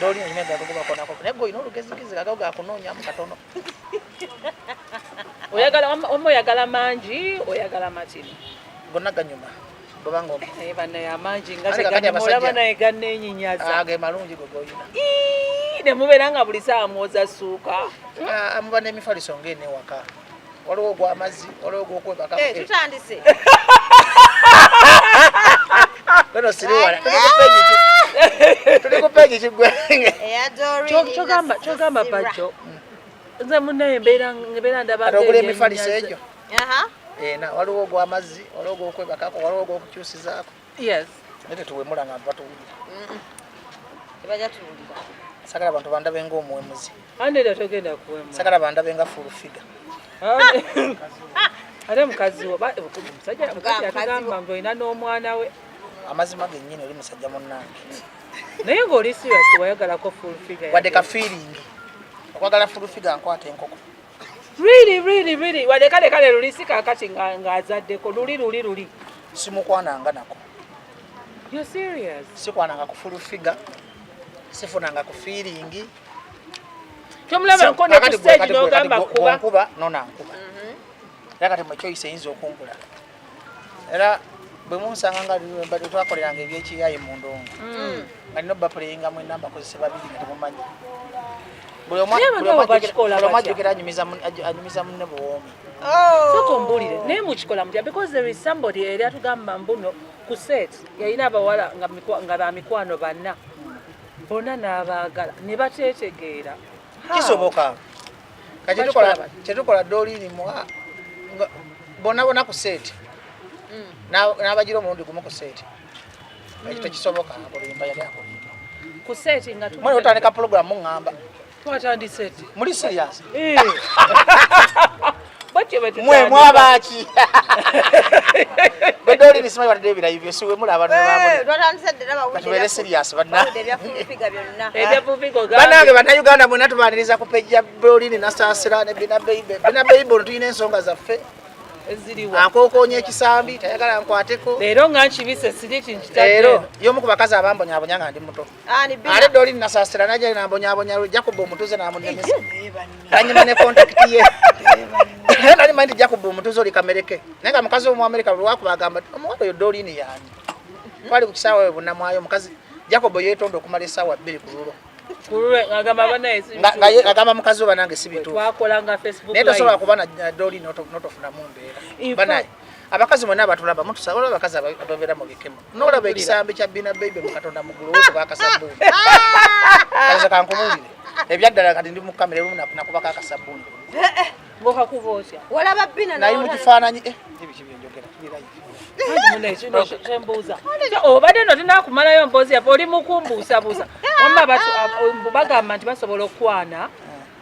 doli nyimega kuba kona ko nego ino lugezigizi kagaga kunonya mu katono oyagala mangi oyagala matini gonna ganyuma babango bana ya mangi ngaze mulaba naye gannenyinyaza age malungi gogoyina ne muberanga buli saa mwoza suuka amubane emifaliso ngene waka waliwo gwa amazzi waliwo gwokwebaka tutandise bano siriwala tuli ku peji kigwenge kyogamba bajjo nze munaye mbeera ndaba atogula emifaliso egyo aha na waliwo gwa amazzi waliwo gwokwebakako waliwo gwokukyusizaako yes nete tuwemula nga batuwulira tebaja tuwulira sagala abantu bandabe ng'omuwemuzi andeda togenda kuwemula sagala bandabe nga full figure ate mukazi wo musajja atugamba mbu olina n'omwana we amazima gennyini oli musajja munnange naye ng'oli serious wayagalako full figure wadde ka feeling okwagala full figure nkwata enkoko really wadde kale lulisi kakati ng'azaddeko luli simukwananga nako you're serious sikwananga ku full figure sifunanga ku feeling tomulaba nkone ku stage n'ogamba kuba nonankuba era kati mwe choice eyinza okunkula era bwe munsanga nga mbadde twakoleranga ebyekiyayi mu ndongo nga nina obapuleyinga mu enamba kozese babiri nga temumanyi buli omw ajjukira anyumiza munne buwoomi sokombulire naye mukikola mutya because there is somebody eri atugamba mbuno ku set yalina abawala nga bamikwano banna bonna n'abaagala ne bateetegeera kisoboka kyetukola dolini bonna ku set n'abagira omulundi gumu ku set ekyo tekisoboka kulimba yali akulimba ku set nga mwana otandika programu ngamba twatandise muli serious mwe mwabaki bedoli ni simanyi batadde ebirayi byose we mulaba batubere serious banange bannayuganda mwena tubaniriza ku peji ya Berlin na Sasira ne Bina Baby tuyina ensonga zaffe ankookonya ekisambi tayagala nkwateko leero nga nkibise siriti leero y'omu ku bakazi abambonyabonya nga ndi muto ale doli nasasira naja nambonyabonya Jacob omutuze namunnemesa nanyuma ne contact ye nali mandi Jacob omutuze oli kamereke naye nga mukazi w'Omuamerika buli wakubagamba omuwala oyo doli ni yani twali ku kisaawa we bunnamwayo omukazi Jacob yeetonda okumala essaawa 2 ku lulo agamba mukazi oba nange sibituufu naye tosobola kuba na doli notofunamu mbeera banaye abakazi mwena abatulaba mutusaba abakazi abatobeera mu bikemo nolaba ekisambi kya Bina Baby mu katonda mugulu kubakasabbuuni kaza kankumulire ebyaddala kati ndi mu kamera ebimu nakubako akasabbuuni ngokakubosya walaba Bina naye mu kifaananyi ebikibyenjogera tubirayo obadde no tinakumalayo mpozi yafe oli mukumbuusabuusa wamma bagamba nti basobola okwana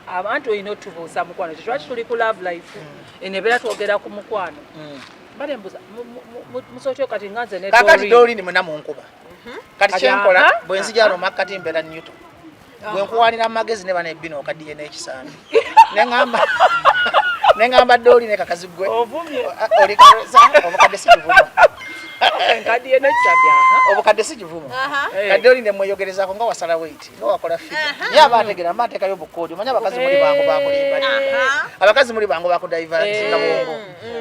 abantu olina otubuusa mukwano kyekywaki tuli ku love life enebeera twogera ku mukwano bale mbuusa musotyo kati nganze ne kakati doli ni mwena munkuba kati kyenkola bwe nzijala omakati mbeera Newton bwe nkuwanira mu magezi ne bana ebbina okaddiye n'ekisambi nengamba doli ne kakazi gwe olikaleza obukadde si kivumo nkaddiye n'ekisambi obukadde si kivumo kadde oli ne mweyogerezako nga wasala weight nga wakola figure ye abategera mbateekayo bukoodi omanya abakazi muli bango bakulimba abakazi muli bango bakudivansinga bwongo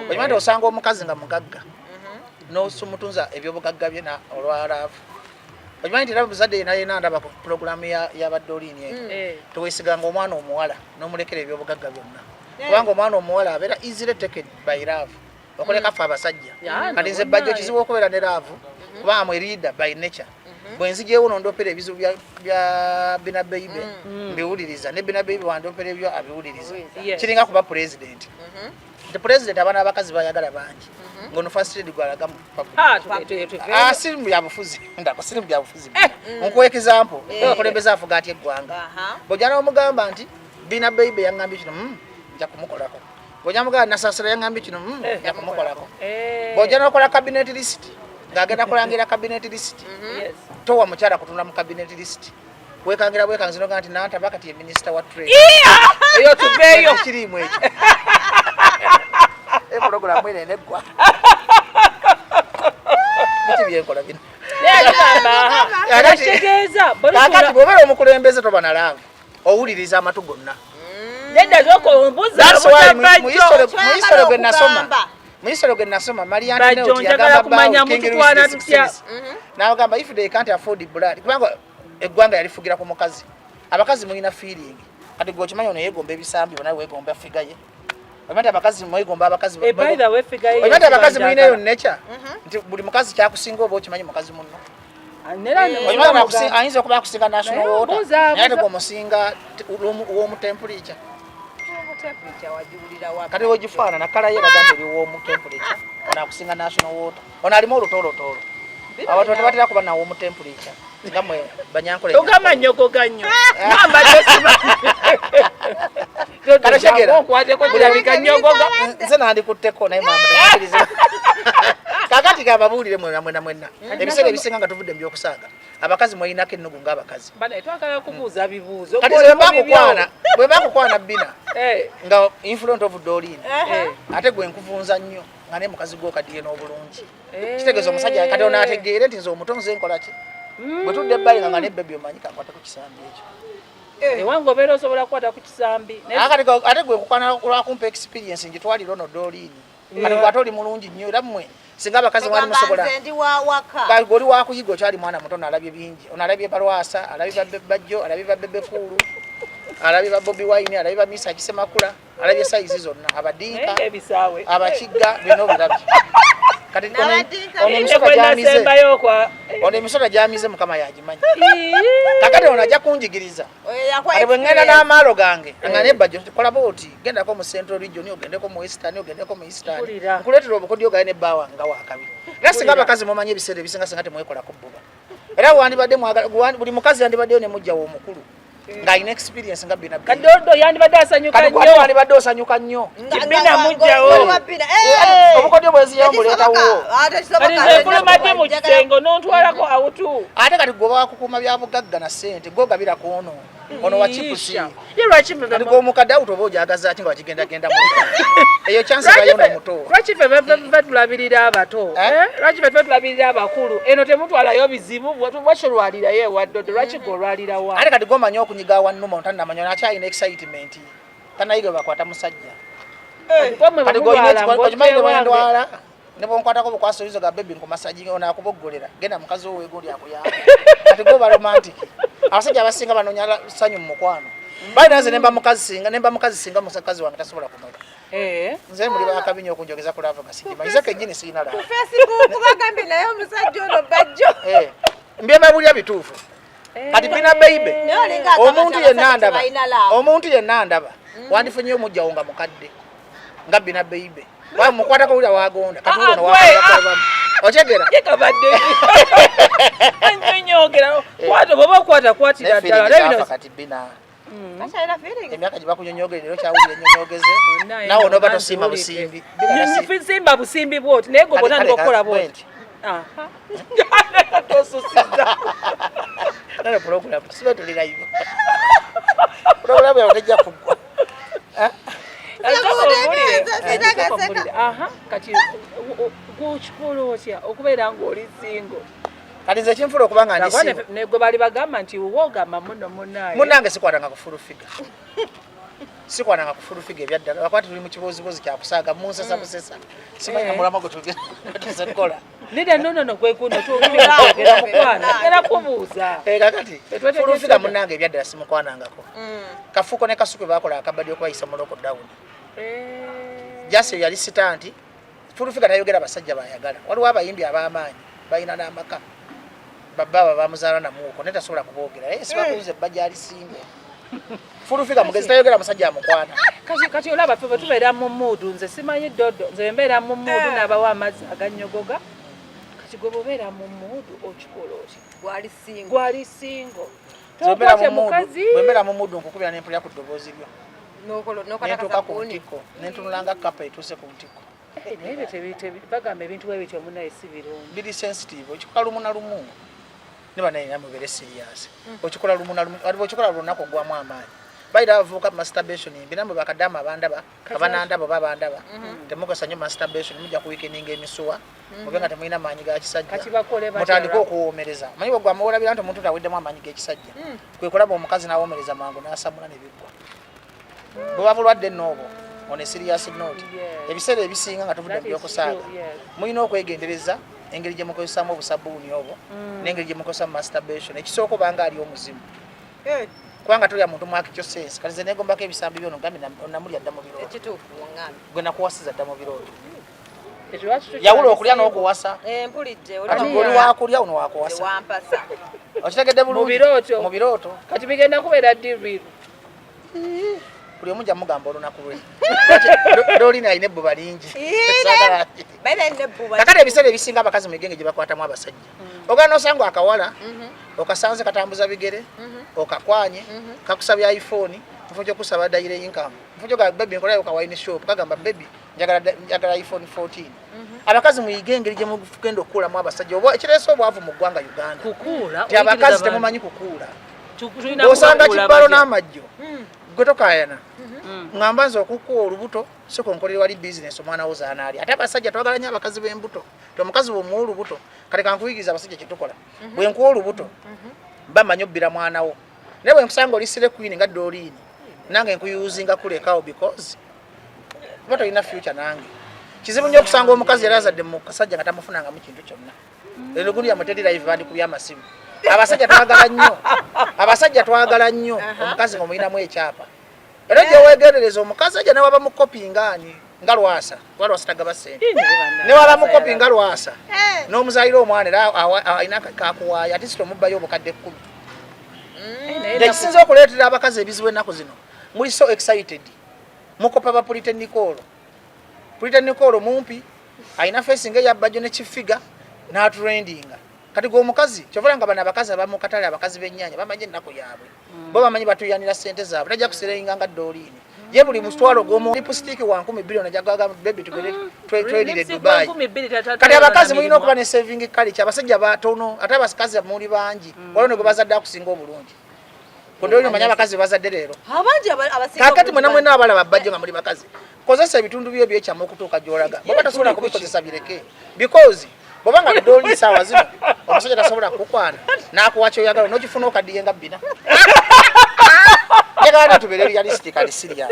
okimanyi nti osanga omukazi nga mugagga n'osumutunza ebyobugagga bye olwalaavu okimanyi nti era muzadde yena ndaba ku pulogulaamu y'abadolini eyo teweesiganga omwana omuwala n'omulekera ebyobugagga byonna kubanga omwana omuwala abeera easily taken by love okuleka ffe abasajja kati nze bajja ekizibu okubeera ne laavu kubanga mwe leader by nature bwe nzijeewo nondopera ebizibu bya Bina Baby mbiwuliriza ne Bina Baby wandopera ebyo abiwuliriza kiringa kuba president nti president abaana abakazi bayagala bangi ngono first lady gwalaga mu sirimu byabufuzi ndako sirimu byabufuzi nkuwa example okulembeza afuga atya eggwanga bw'ojja n'omugamba nti Bina Baby yangambye kino nja kumukolako bw'ojja mugamba Nasasira yangambye kino nja kumukolako bw'ojja n'okola cabinet list ng'agenda kulangira cabinet list towa mukyala kutunda mu cabinet list wekangira bwekanzino nti nantaba kati ye minister wa trade eyo tuveeyo kirimu ekyo program ene neggwa biki byenkola bino kakati bw'obeera omukulembeze toba na laavu owuliriza amatu gonna. Muisoro gwe nasoma Mariana Noti yagamba n'agamba if they can't afford blood kubanga eggwanga yalifugira ku mukazi abakazi mulina feeling kati gwe okimanyi ono yeegomba ebisambi bona weegomba figa ye omanyi abakazi mwegomba abakazi omanyi abakazi mulina eyo nature nti buli mukazi kyakusinga oba okimanyi mukazi munno ayinza okuba akusinga national water naye ate gwomusinga w'omutemperature kati ogifaanana kala ye eraga nti oli w'omutemperature ono akusinga national water ono alimu olutolotolo abantu tebatera kuba nawo omutemperature nga mwe banyankole ogamba nnyogo gannyo nze nandikutteko naye mamukiriza kakati kababuulire mwenna ebiseera ebisinga nga tuvudde mu byokusaaga abakazi mwalinako ennugu ng'abakazi kati bwe bakukwana bbina nga influent of dolin ate gwe nkuvunza nnyo nga ne mukazi gw'okaddiye n'obulungi kitegeeza omusajja kati ono ategeere nti nze omuto nze nkola ki bwe tudde ebbali nga nebbebi omanyi kakwata ku kisambi ekyo ewange obeera osobola kukwata ku kisambi ate gwe kukwana lwakumpa experience ngitwalira ono dolin kati gwate oli mulungi nnyo era mmwe singa abakazi mwali musobola oli wakuyiga okyali mwana muto nalabye bingi onalabye balwasa alabye bajjo alabye babebekulu alabye babobi wine alabye bamisa kisemakula alabye saizi zonna abadinka abakigga bino birabye kati ono emisota gyamize mukama yagimanyi kakati ono ajja kunjigiriza ate bwe ŋŋenda n'amaalo gange nga nebajjo kola booti gendako mu central region ogendeko mu western ogendeko mu eastern nkuleetera obukodyo gaye nebbaawa nga wakabi era singa abakazi mumanyi ebiseera ebisinga singa temwekolako bbuba era wandibadde buli mukazi yandibaddeyo ne mujjawo omukulu ng'alina experience nga bina kadodo yandibadde asanyuka nnyo kati wandibadde osanyuka nnyo bina mujjawo obukodyo bweziya obuleetawo kati nze fulumadde mu kitengo n'ontwalako awutu ate kati gwe bakukuuma bya bugagga na ssente gwogabirako ono wa chipusi kati gw'omukadde awutu oba ojagaza ati nga wakigendagenda mu eyo chance bayona muto lwaki ffe tulabirira abato lwaki ffe tulabirira abakulu eno temutwalayo bizibu bwatolwalirayo ewaddodo lwaki gwolwalira wa ate kati gomanyi okunyiga wannuma ontanamanya nakyalina excitement tanayiga bakwata musajja kati okimanyi bwendwala ne bwonkwatako bukwasa oyizo ga bebi nkumasaji onaakuboggolera genda mukazi wo weegoli akuyamba kati goba romantic abasajja abasinga banoonya ssanyu mu mukwano balina nze nemba mukazi singa mukazi wange tasobola kunoga nze muli bakabinyo okunjogeza ku lava gasigima ize kennyini sirina lava bagambye naye omusajja ono bajjo mbyemabulya bituufu kati bina beibe omuntu yenna ndaba wandifunyeyo omujjawo nga mukadde nga bina beibe mukwatako ulya wagonda katuuno wakalabamu okyegera anyonyogera kwata baba okwata kwatira ddala kati bina emyaka gye bakunyonyogerera era okyawulira ennyonyogeze nawe onoba tosimba busimbi simba busimbi bwoti naye gwe bwotandika okukola bwoti tosusiza nale pulogulamu sibe tuli live pulogulamu yawe tejja kuggwa kati gwokikola otya okubeera ng'oli singo kati nze kinfula okuba nga negwe bali bagamba nti woogamba muno munnange sikwatanga kufulufiga sikwatanga kufulufiga ebyaddala bakwati tuli mu kibuuzibuuzi kyakusaaga munsesa busesa simanya mulama gwe tugetuzekola nida nonono kwekuno tuogera mukwana era kubuuza kakati fulufiga munnange ebyaddala simukwanangako kafuko ne kasuku bakola akabadde okubayisa mu loko down jase yali sitanti fulufiga tayogera basajja bayagala waliwo abayimbi ab'amaanyi balina n'amaka bababa bamuzaala namuuko naye tasobola kuboogera sibakuuze bajja alisimbe fulufiga mugezi tayogera musajja amukwana kati olaba ffe bwe tubeera mu muudu nze simanyi ddodo nze mbeera mu muudu n'abawa amazzi agannyogoga kati gwe bwebeera mu muudu okikola oti gwali singo tokwate mukazi bwembeera mu muudu nkukubira n'empulira ku ddoboozi lyo nentuuka ku ntiko nentunulanga kapa etuuse ku ntiko bagamba ebintu bwe bityo munaye si birungi biri sensitive okikola lumu na lumu ne banaye mubeere serious okikola lumu na lumu waliwo okikola lunaku ogwamu amaanyi baira avuka masturbation binamwe bakadama abandaba abanandaba babandaba temukosa nyo masturbation mujja ku weekend emisuwa mubenga temulina maanyi ga kisajja mutandika okuwomereza manyi bwagwa amuwola biranto omuntu taweddemu amaanyi g'ekisajja kwe kulaba omukazi n'awomereza mangu n'asamula ne biggwa bwe bulwadde noobo on a serious note ebiseera ebisinga nga tuvudde mu byokusaaga mulina okwegendereza engeri gye mukozesaamu obusabuuni obwo n'engeri gye mukozesa masturbation ekisooka obanga ali omuzimu kubanga tulya muntu mwakikyo sense kalize negombako ebisambi byono ngambi namulya dda mu birooto ekituufu wangambi gwe nakuwasiza dda mu birooto yawula okulya n'okuwasa mpulidde oli wakulya ono wakuwasa wampasa okitegedde bulungi mu birooto kati bigenda kubeera diriru buli omu mugamba olunaku lwe lolina alina ebbuba lingi kakati ebiseera ebisinga abakazi mu igenge gye bakwatamu abasajja ogala nosanga akawala okasanze katambuza bigere okakwanye kakusabya iPhone mfunjo kusaba daire income mfunjo ga baby nkolayo ka wine shop kagamba baby njagala iPhone 14 abakazi mu igenge gye mugenda okula mu abasajja obwo ekireso obwavu mu ggwanga Uganda kukula ti abakazi temumanyi kukula osanga kibalo n'amajjo gwetokayana ngamba nze okukuwa olubuto siko nkolera wali business omwana wo zaanaali ate abasajja twagala nnyo abakazi b'embuto ti omukazi bw'omuwa olubuto kale kankuyigiriza abasajja kyetukola bwe nkuwa olubuto bamanyi obbira mwana wo naye bwe nkusanga oli sire queen nga Doreen nange nkuyuzinga kulekawo because kuba tolina future nange kizibu nnyo okusanga omukazi yali azadde mu kasajja nga tamufunangamu kintu kyonna lero gundi yamuteri live bandikubya amasimu abasajja twagala nnyo omukazi ng'omulinamu ekyapa era gye weegendereza omukazi ajja newaba mu kopi ngaani nga lwasa tagaba ssente newaba mu kopi nga lwasa n'omuzaalira omwana era alina kakuwaaya ate sita omubbayo obukadde 10 ekisinza okuleetera abakazi ebizibu ennaku zino muli so excited mukopa ba Puritan Nicole mumpi alina facing eyabbajo ne kifiga n'atrendinga kati gwe omukazi kyovola nga bano abakazi abamu katale abakazi b'ennyanya bamanyi ennaku yaabwe bo bamanyi batuyanira ssente zaabwe tajja kusereinga nga Doreen ye buli mutwalo gw'omu lipstick wa 2 billion ajagaga baby tugere twedire Dubai kati abakazi mulina okuba ne saving culture abasajja batono ate abakazi muli bangi waliwo gwe bazadde akusinga obulungi kodoli manya abakazi bazadde leero abangi abasinga kakati mwena abalaba bajjo nga muli bakazi kozesa ebitundu byo byekyamu okutuuka gy'olaga boba tasobola kubikozesa bireke because bobanga Doreen sawa zino omusajja tasobola kukwana n'akuwa kyoyagala n'okifuna okadiye nga bbina njagala tubeere realistic and serious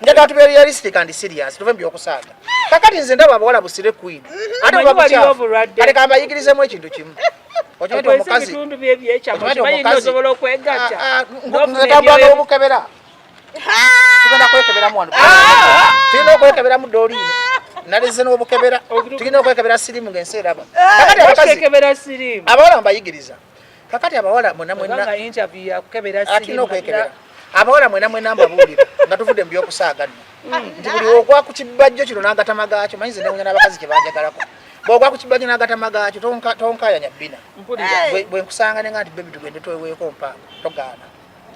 njagala tubeere realistic and serious tuve mbyokusaaga kakati nze ndaba abawala busire queen ate babukyafu kale kambayigirizemu ekintu kimu okimanyi omukazi netambula n'obukebera tugenda kwekeberamu wano tulina okwekeberamu Doreen nalize n'obukebera tulina okwekebera sirimu ng'ensi eraba abawala mbayigiriza kakati abawala mwenamwena abawala mwenamwena mbabuulira nga tuvudde mu byokusaaga nno nti buli ogwa ku kibajjo kino n'agatama gaakyo manyi ze newunya n'abakazi kye banjagalako bw'ogwa ku kibajjo n'agatama gaakyo tonkayanya bbina bwe nkusanga ne nga nti bebi tugende tweweeko mpaako togaana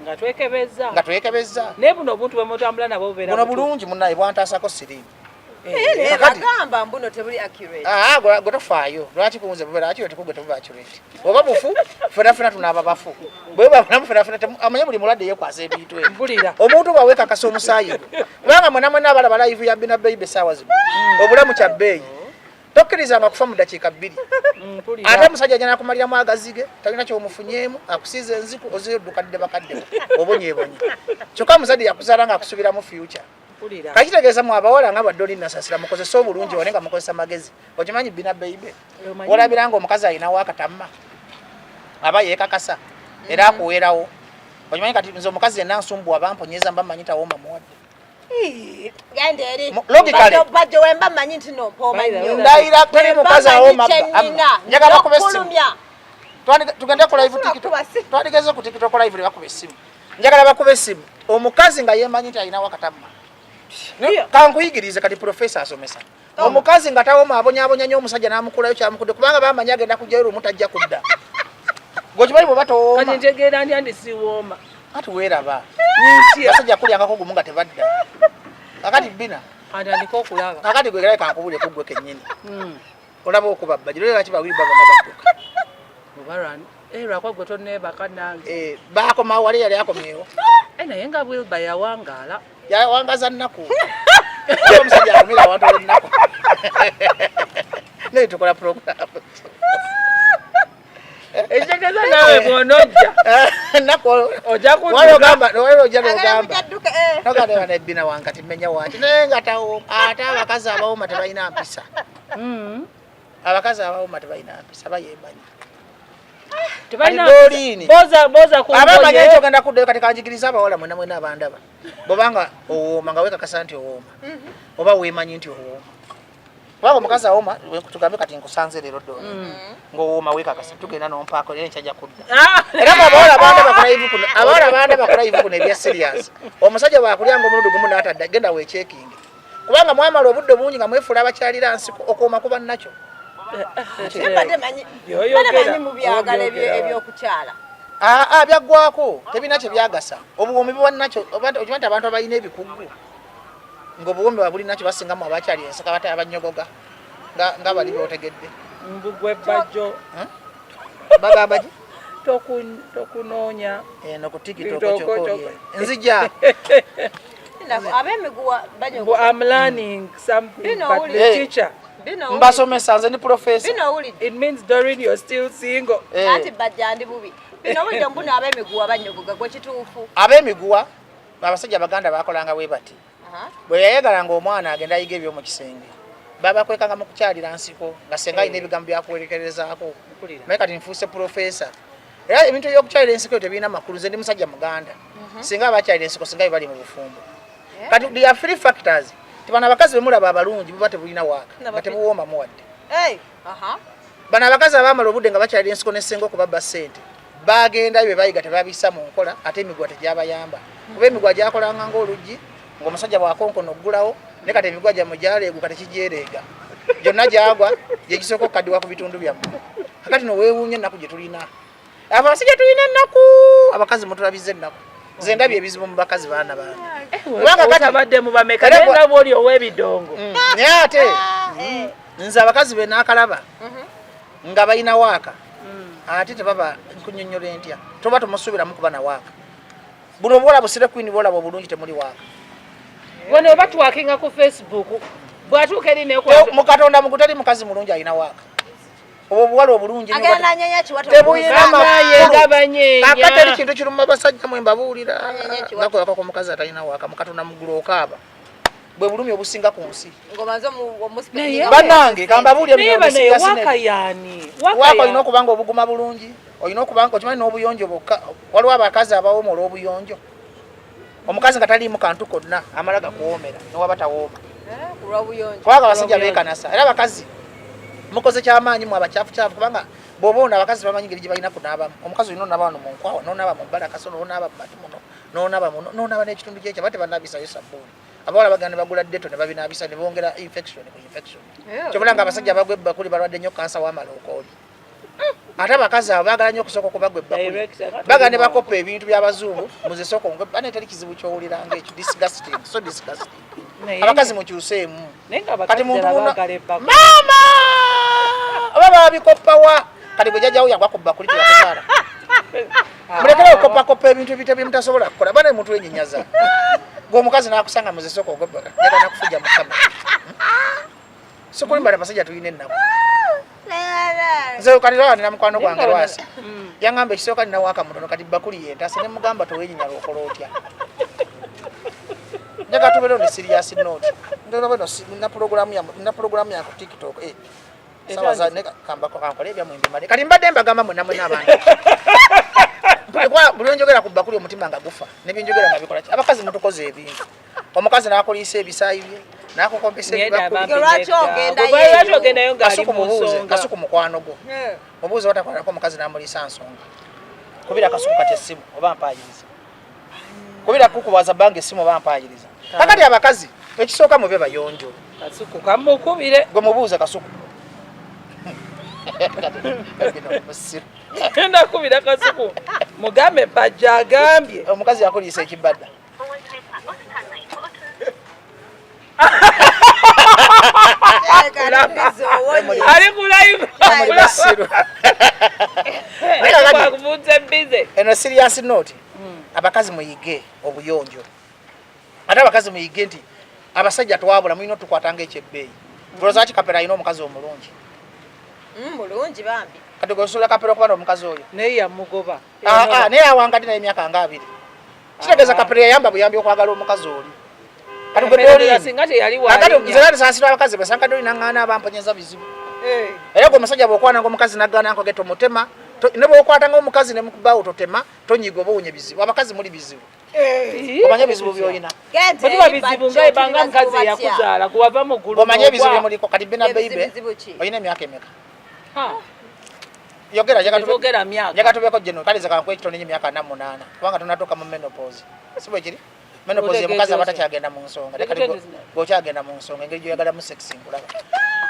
nga twekebeza naye buno obuntu bwemutambula nabo bubeera buno bulungi munnaye bwantaasako sirimu bagamba mbuno tebuli accurate gwe tofaayo lwaki kunze bubeera accurate kugwe tebuba accurate oba bufu fenafena tunaaba bafu bwe babulamu fenafena amanye buli mulwadde yeekwasa ebintu ebyo omuntu bwawekakasa omusaayi gwe kubanga mwenamwena abalaba live ya Bina Baby essaawa zino obulamu kya bbeeyi tokkirizanga kufa mu ddakiika 2 ate omusajja ajja nakumaliramu agazige talina kyomufunyeemu akusiiza enziku oziddukadde bakadde obonyeebonye kyokka omusajja yakuzaala nga akusubiramu future kakitegeeza mu abawala nga Doreen Nasasira mukozesa obulungi wane nga mukozesa magezi okimanyi Bina Baby olabira nga omukazi alinawo akatamma aba yeekakasa era akuweerawo okimanyi kati nze omukazi yenna nsumbuwa bamponyeza mba mmanyi tawooma muwadde ndayira teri mukazi awooma njagala bakube essimu tugende ku live TikTok twaligeze ku TikTok live bakube essimu njagala bakube essimu omukazi nga yeemanyi nti alinawo akatamma kankuyigirize kati professor asomesa omukazi nga tawooma abonyabonya nnyo omusajja n'amukulayo kyamukudde kubanga bamanyi agenda kujjayo lumu tajja kudda gwekimanyi bwe batowooma kati ntegeera ndi andi siwooma kati weeraba basajja kulyangako gumu nga tebadda kakati Bina atandika okulaba kakati gwe galeka nkubulye kuggwe kennyini olaba okubabba giro laki bawiri babona badduka lwakwa gwe tonneebaka nange. Baakomawo wali yali akomyewo. Naye nga Wilba yawangaala. Yawangaza nnaku. Omusajja akumira abantu b'ennaku. Naye tukola programu. Ekitegeeza naawe bw'onojja. Nnaku ojja kudduka. Waliwo ojja n'ogamba. Nogamba bano ebbina wankati mmenya wangi. Naye nga tawooma. Ate abakazi abawooma tebalina mpisa. Abakazi abawooma tebalina mpisa bayeemanyi. Boza ku abamanyi ekyo ogenda kuddayo kati kanjigiriza abawala mwena mwena abandaba. Bw'obanga owooma nga weekakasa nti owooma. Oba weemanyi nti owooma. Kubanga omukazi awooma tugambe kati nkusanze leero ddoola. Ng'owooma weekakasa tugenda n'ompaako era nkyajja kudda. Era abawala abandaba ku live kuno ebya serious. Omusajja bw'akulya ng'omulundi gumu n'atadda genda weekyekinge. Kubanga mwamala obudde bungi nga mwefuula abakyalira nsiko okuuma kuba nakyo. Byaggwako tebina kye byagasa. Obuwoomi buba nakyo okimanyi nti abantu abalina ebikugu ng'obuwoomi babulina kyo basingamu abakyali enseka bata abanyogoga nga bali b'otegedde. Mbugwe bajjo bagamba ki tokunoonya eno ku TikTok kyokoli nzija abemiguwa banyogoga. I'm learning something but the teacher mbasomesa nze ni professor. It means Doreen you're still single. Ati bajjandi bubi. Bino wulira mbuno abemiguwa banyogoga gwe kituufu. Abemiguwa abasajja baganda bakolanga bwe bati. Bwe yayagalanga omwana agenda ayiga ebyomu kisenge. Baba kwekanga mu kukyalira nsiko nga senga alina ebigambo byakwerekerezaako. Naye kati nfuuse professor. Era ebintu by'okukyalira ensiko tebiina makulu. Nze ndi musajja muganda. Singa abakyalira ensiko singa bali mu bufumbo. Kati there are three factors. Tibana abakazi bemulaba abalungi buba tebulina waaka nga tebuwooma muwadde. Bano abakazi abamala obudde nga bakyalira ensiko n'essenga okubabba ssente bagenda bye bayiga tebabissa mu nkola ate emiguwa tegyabayamba. Kuba emiguwa gyakolanga ng'oluggi ng'omusajja bw'akonkono oggulawo ne kati emiguwa gyammwe gyaleeguka tekigyereega. Gyonna gyagwa gye gisooka okukaddiwa ku bitundu byammwe. Kakati no weewuunya ennaku gye tulina. Abasajja tulina ennaku abakazi mutulabiza ennaku. Nze ndabye ebizibu mu bakazi baana baana. Kubanga kati abadde mu bameka nenda bw'oli ow'ebidongo. Naye ate nze abakazi be naakalaba nga balina waaka ate tebaba nkunnyonnyola entya toba tumusuubiramu kuba na waaka. Buno obuwala busire kwini bwolaba obulungi temuli waaka. Wano oba twakinga ku Facebook bw'atuuka eri mu Katonda mugutali mukazi mulungi alina waaka. Obwo obuwala obulungi akate eri kintu kiruma abasajja mwe mbabuulira ngakoyaka ku mukazi atalina waaka mu Katonda mugulu okaaba bwe bulumi obusinga ku nsi. Bannange kambabuulire waaka olina okuba nga obuguma bulungi olina okuba nga okimanyi n'obuyonjo bwokka. Waliwo abakazi abawooma olw'obuyonjo. Omukazi nga taliimu kantu konna amala gakuwoomera newaba tawooma kubanga abasajja beekanasa. Era abakazi mukoze kyamaanyi mu abakyafu kubanga bw'obaona abakazi bamanyi engeri gye balina kunaabamu. Omukazi olina onaaba wano mu nkwawa n'onaaba mu mbalakaso n'onaaba mu matu muno n'onaaba n'ekitundu kyekyo bate banaabisayo sabbuuni. Abawala bagenda bagula deto ne babinaabisa ne bongera infection ku infection. Kyobula nga abasajja bagwa ebbakuli balwadde nnyo kansa w'amala okooli. Ate abakazi abo baagala nnyo okusooka okubagwa ebbakuli. Bagala ne bakoppa ebintu by'abazungu muzesooka bane teri kizibu ky'owulira ng'ekyo disgusting so disgusting. Abakazi mukyuseemu. Kati muntu maama oba babikoppawa kati bwe jjajjawo yagwa ku bbakuli teyakuzaala. Mulekere okopakoppa ebintu bye mutasobola kukola bane muntu wenyinyaza. Ng'omukazi n'akusanga muzesooka ogwebbaka yaga nakufuja mu kamera. So kulimbala abasajja tulina ennaku. Nze kati lwala nina mukwano gwange Lwasi. Yaŋŋamba ekisooka nina waaka mutono kati bbakuli yentaase ne mugamba towenyinyala okola otya. Njaga tubeerewo ne serious note. Nina programu ya ku TikTok. Sawa za ne kambako kankole ebyamu mbimale. Kati mbadde mbagamba mwenna mwena abantu. Buli njogera ku bbakuli omutima nga gufa. Ne byenjogera nga bikola ki. Abakazi mutukoze ebintu. Omukazi n'akoliisa ebisaayi bye. N'akukompesa ebibakuli. Lwaki ogendayo ng'ali mu nsonga. Kasuku mukwano gwo. Obuuza batakwalako omukazi n'amuliisa nsonga. Kubira kasuku kati essimu oba mpaayiriza. Kubira kukubaza bange essimu oba mpaayiriza. Kakati abakazi ekisooka mube bayonjo. Kasuku kamukubire. Gwe mubuuza kasuku. Genda kubira kasuku. Mugambe bajja agambye. Omukazi yakoliisa ekibadda. Ali ku live. Bakufunze mbize. Eno serious note. Abakazi muyige obuyonjo. Ate abakazi muyige nti abasajja twabula mulina tukwatanga ekyebbeeyi. Tuloza ki kapera ino omukazi omulungi. Mulungi bambi. Kati gosola kapera okubana omukazi oyo. Naye yamugoba. Naye awangadi naye emyaka nga 2. Kitegeeza kapera yayamba buyambi okwagala omukazi oli. Kati gwe doli singa teyali wali. Kati zalali saasira abakazi basanga doli nangana abamponyeza bizibu. Era gwe musajja bw'okwana ng'omukazi naggana nko geto mutema ne bw'okwatanga omukazi ne mukubawo totema tonyiga oba owunye bizibu. Abakazi muli bizibu. Omanye bizibu by'olina. Batuba bizibu nga ebanga mukazi yakuzaala kuwava mu ggulu. Omanye ebizibu byemuliko kati bina bayibe olina emyaka emeka. Yogera jaga tubeko jeno kale zaka kwekito ninyi myaka 8 kubanga tunatoka mu menopause. Sibo ekiri menopause mukazi abata kyagenda mu nsonga kati go kyagenda mu nsonga engeri yoyagala mu sex ngulaba.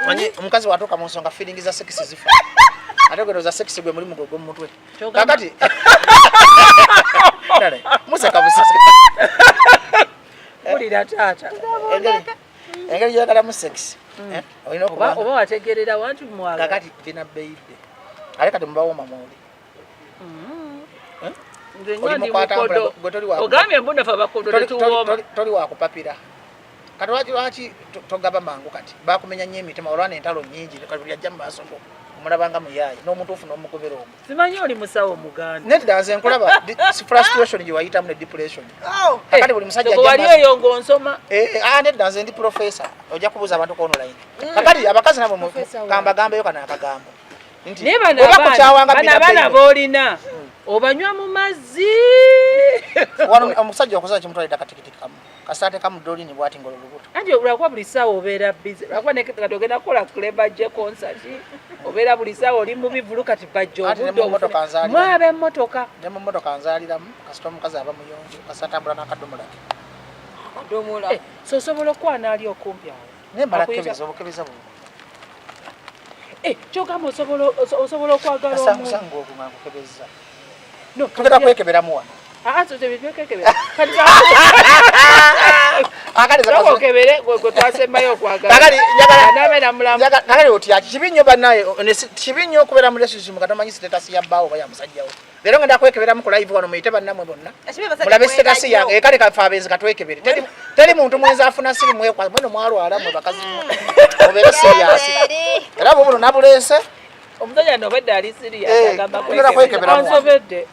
Manye omukazi watoka mu nsonga feeling za sex zifa. Ate gwe za sex gwe muri mugogo mu mutwe. Kakati dale musa kabusisi. Mulira tata. Engeri yoyagala mu sex. Olina okuba oba wategerera wantu mwaga. Kakati bina bayibe. Ale kati mbawo mamuli. Ogambye mbunda fa bakodo tetuwoma. Toli wakupapira. Kati lwaki togaba mangu kati bakumenya nnyo emitima olwana entalo nnyingi kati lyajja mu maaso go omulabanga muyayi n'omutuufu n'omugobera omwo. Simanyi oli musawo Muganda. Nedda nze nkulaba frustration gye wayitamu ne depression. Kakati buli musajja ajja wali eyo ng'onsoma. Nedda nze ndi professor ojja kubuuza abantu ku online. Kakati abakazi nabo kambagambeyo kana akagambo. Naye bana boolina obanywa mu mazzi. Wano omusajja okusala kimutwalidde akatikiti kamu kasate kamu dolini bwati ngololubuto. Anti olwakuba buli ssaawa obeera busy. Olwakuba kati ogenda kukola bajje concert obeera buli ssaawa oli mu bivulu kati bajje obudde mwabe emmotoka. Ne mu mmotoka nzaaliramu kasita omukazi aba muyonjo kasita atambula n'akadomola ke. So osobola okwana ali okumpi awo. Naye mbala kebeza obukebeza buno. Kyogamba osobola okwagala omuntu. Sango okumanga kebeza. No, tugenda kwekeberamu wano. So tebikekebera. Kati akale gwe twasembayo okwagala. Nakali otya kibinyo bannaye kibinyo okubeera mu relationship katamanyi status ya bbaawo oba ya musajjawo. Leero ngenda kwekeberamu ku live wano muyite bannamwe bonna. Mulabe status yange kale kafa abenzi katwekebere. Teri muntu mwenza afuna siri mwekwa mweno mwalwala mwe bakazi obeera serious. Era bo buno nabulese. Omusajja n'obadde ali serious agamba kwekeberamu.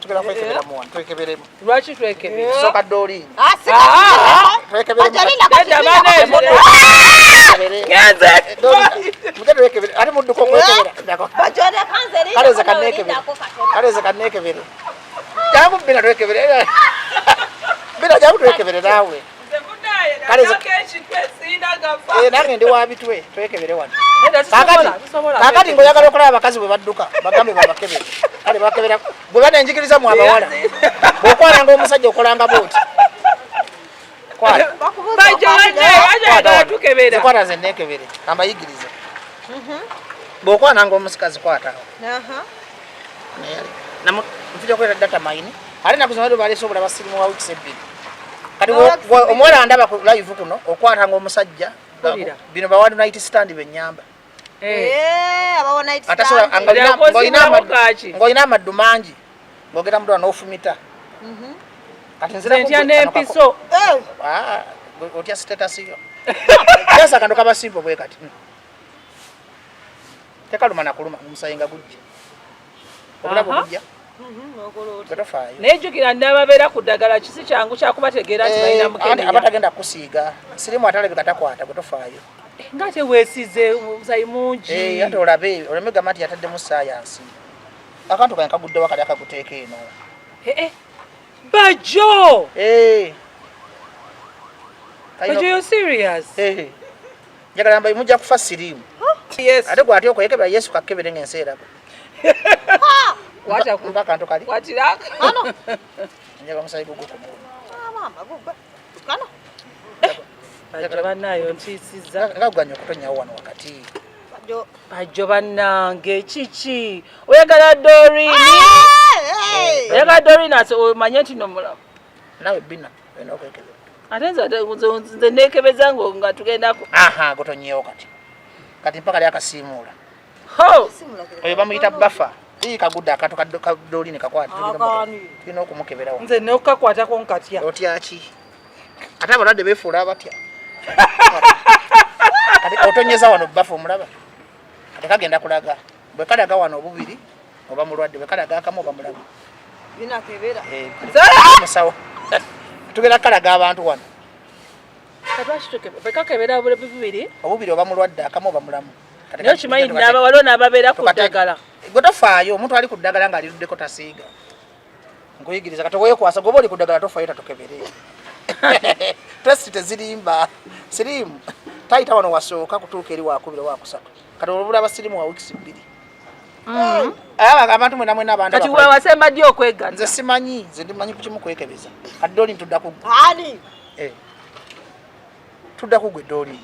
Tugenda kwekeberamu wano twekeberemu. Lwaki twekebera? Soka dolini. Twekeberemu. Mugende wekebere ate mudduko kwekebera. Kaleze kanekebere. Jangu bina twekebere. Bina jangu twekebere nawe. Nange ndi wabitwe twekebere wano. Kakati ngoyagala okulaba abakazi bwe badduka bagambe babakebere. Kale bakebera bwe banenjigiriza mu abawala. Bw'okwananga omusajja okolanga booti. Zikwata ze nekebere ambayigirize. Bw'okwananga omusikazi kwatawo. Nfija kwera data mine. Ali nakuzimala balese obula basirimu wa weeks ebbiri. Kati omuwala andaba ku live kuno okwatanga omusajja bino bawandu night stand benyamba. Abawo night stand. Atasola ngoyina amaddu mangi ngogera mudwa n'ofumita. Kati nzira ku n'empiso. Otya status yo. Yasa kando kaba simple bwe kati. Tekaluma nakuluma omusayinga gujja. Obulabo bujja. Nejjukira n'ababeera ku ddagala kisi kyangu kyakubategeera nti balina mukenenya. Abatagenda kusiiga sirimu atalabika takwata gwe tofaayo. Nga teweesize omusayi mungi. Ate olabe oleme gamba nti yataddemu saayansi. Akantu kanye kagudde wakali akaguteeka eno. Bajjo! Bajjo, you're serious? Njagala mbayi mujja kufa sirimu. Ate gwatyo okwekebera Yesu kakebere ng'enseera. Watakuba kantu kali. Watiraka. Ano. Njagala musayi gugu kumulu. Mama gugwe. Kana. Bajjo bannayo ntiisiza. Nga guganya okutonyawo wano wakati. Bajjo bannange kiki? Oyagala Dorini? Oyagala Dorini omanye nti nomulamu. Nawe bina olina okwekebera. Ate nze nekebeza nga tugenda ku. Gutonyeewo kati. kati mpaka lyakasiimuula oyo bamuyita bafa kagudde akato kadoli ne kakwata tulina okumukeberawo nze nokukakwatako nkatya otyaki ate abalwadde beefuula abatya kati otonyeza wano bafa omulaba kati kagenda kulaga bwe kalaga wano obubiri oba mulwadde bwe kalaga akamu oba mulamu musawo tugenda kalaga abantu wano bekakebera bubiri obubiri oba mulwadde akamu oba mulamu naye okimanyi n'abawalo n'ababeera ku ddagala gwe tofaayo omuntu ali ku ddagala ng'aliruddeko tasiiga nkuyigiriza kati weekwasa goba oli ku ddagala tofaayo tatukebere testi tezirimba siriimu tayita wano wasooka kutuuka eri wakubira wakusatu kati olubula abasirimu wa wiikisi 2 abantu mwena mwena abantu kati wasemba ddi okwegana nze simanyi nze ndimanyi ku kimu kwekebeza kati dooli ntudda ku tudda ku gwe dooli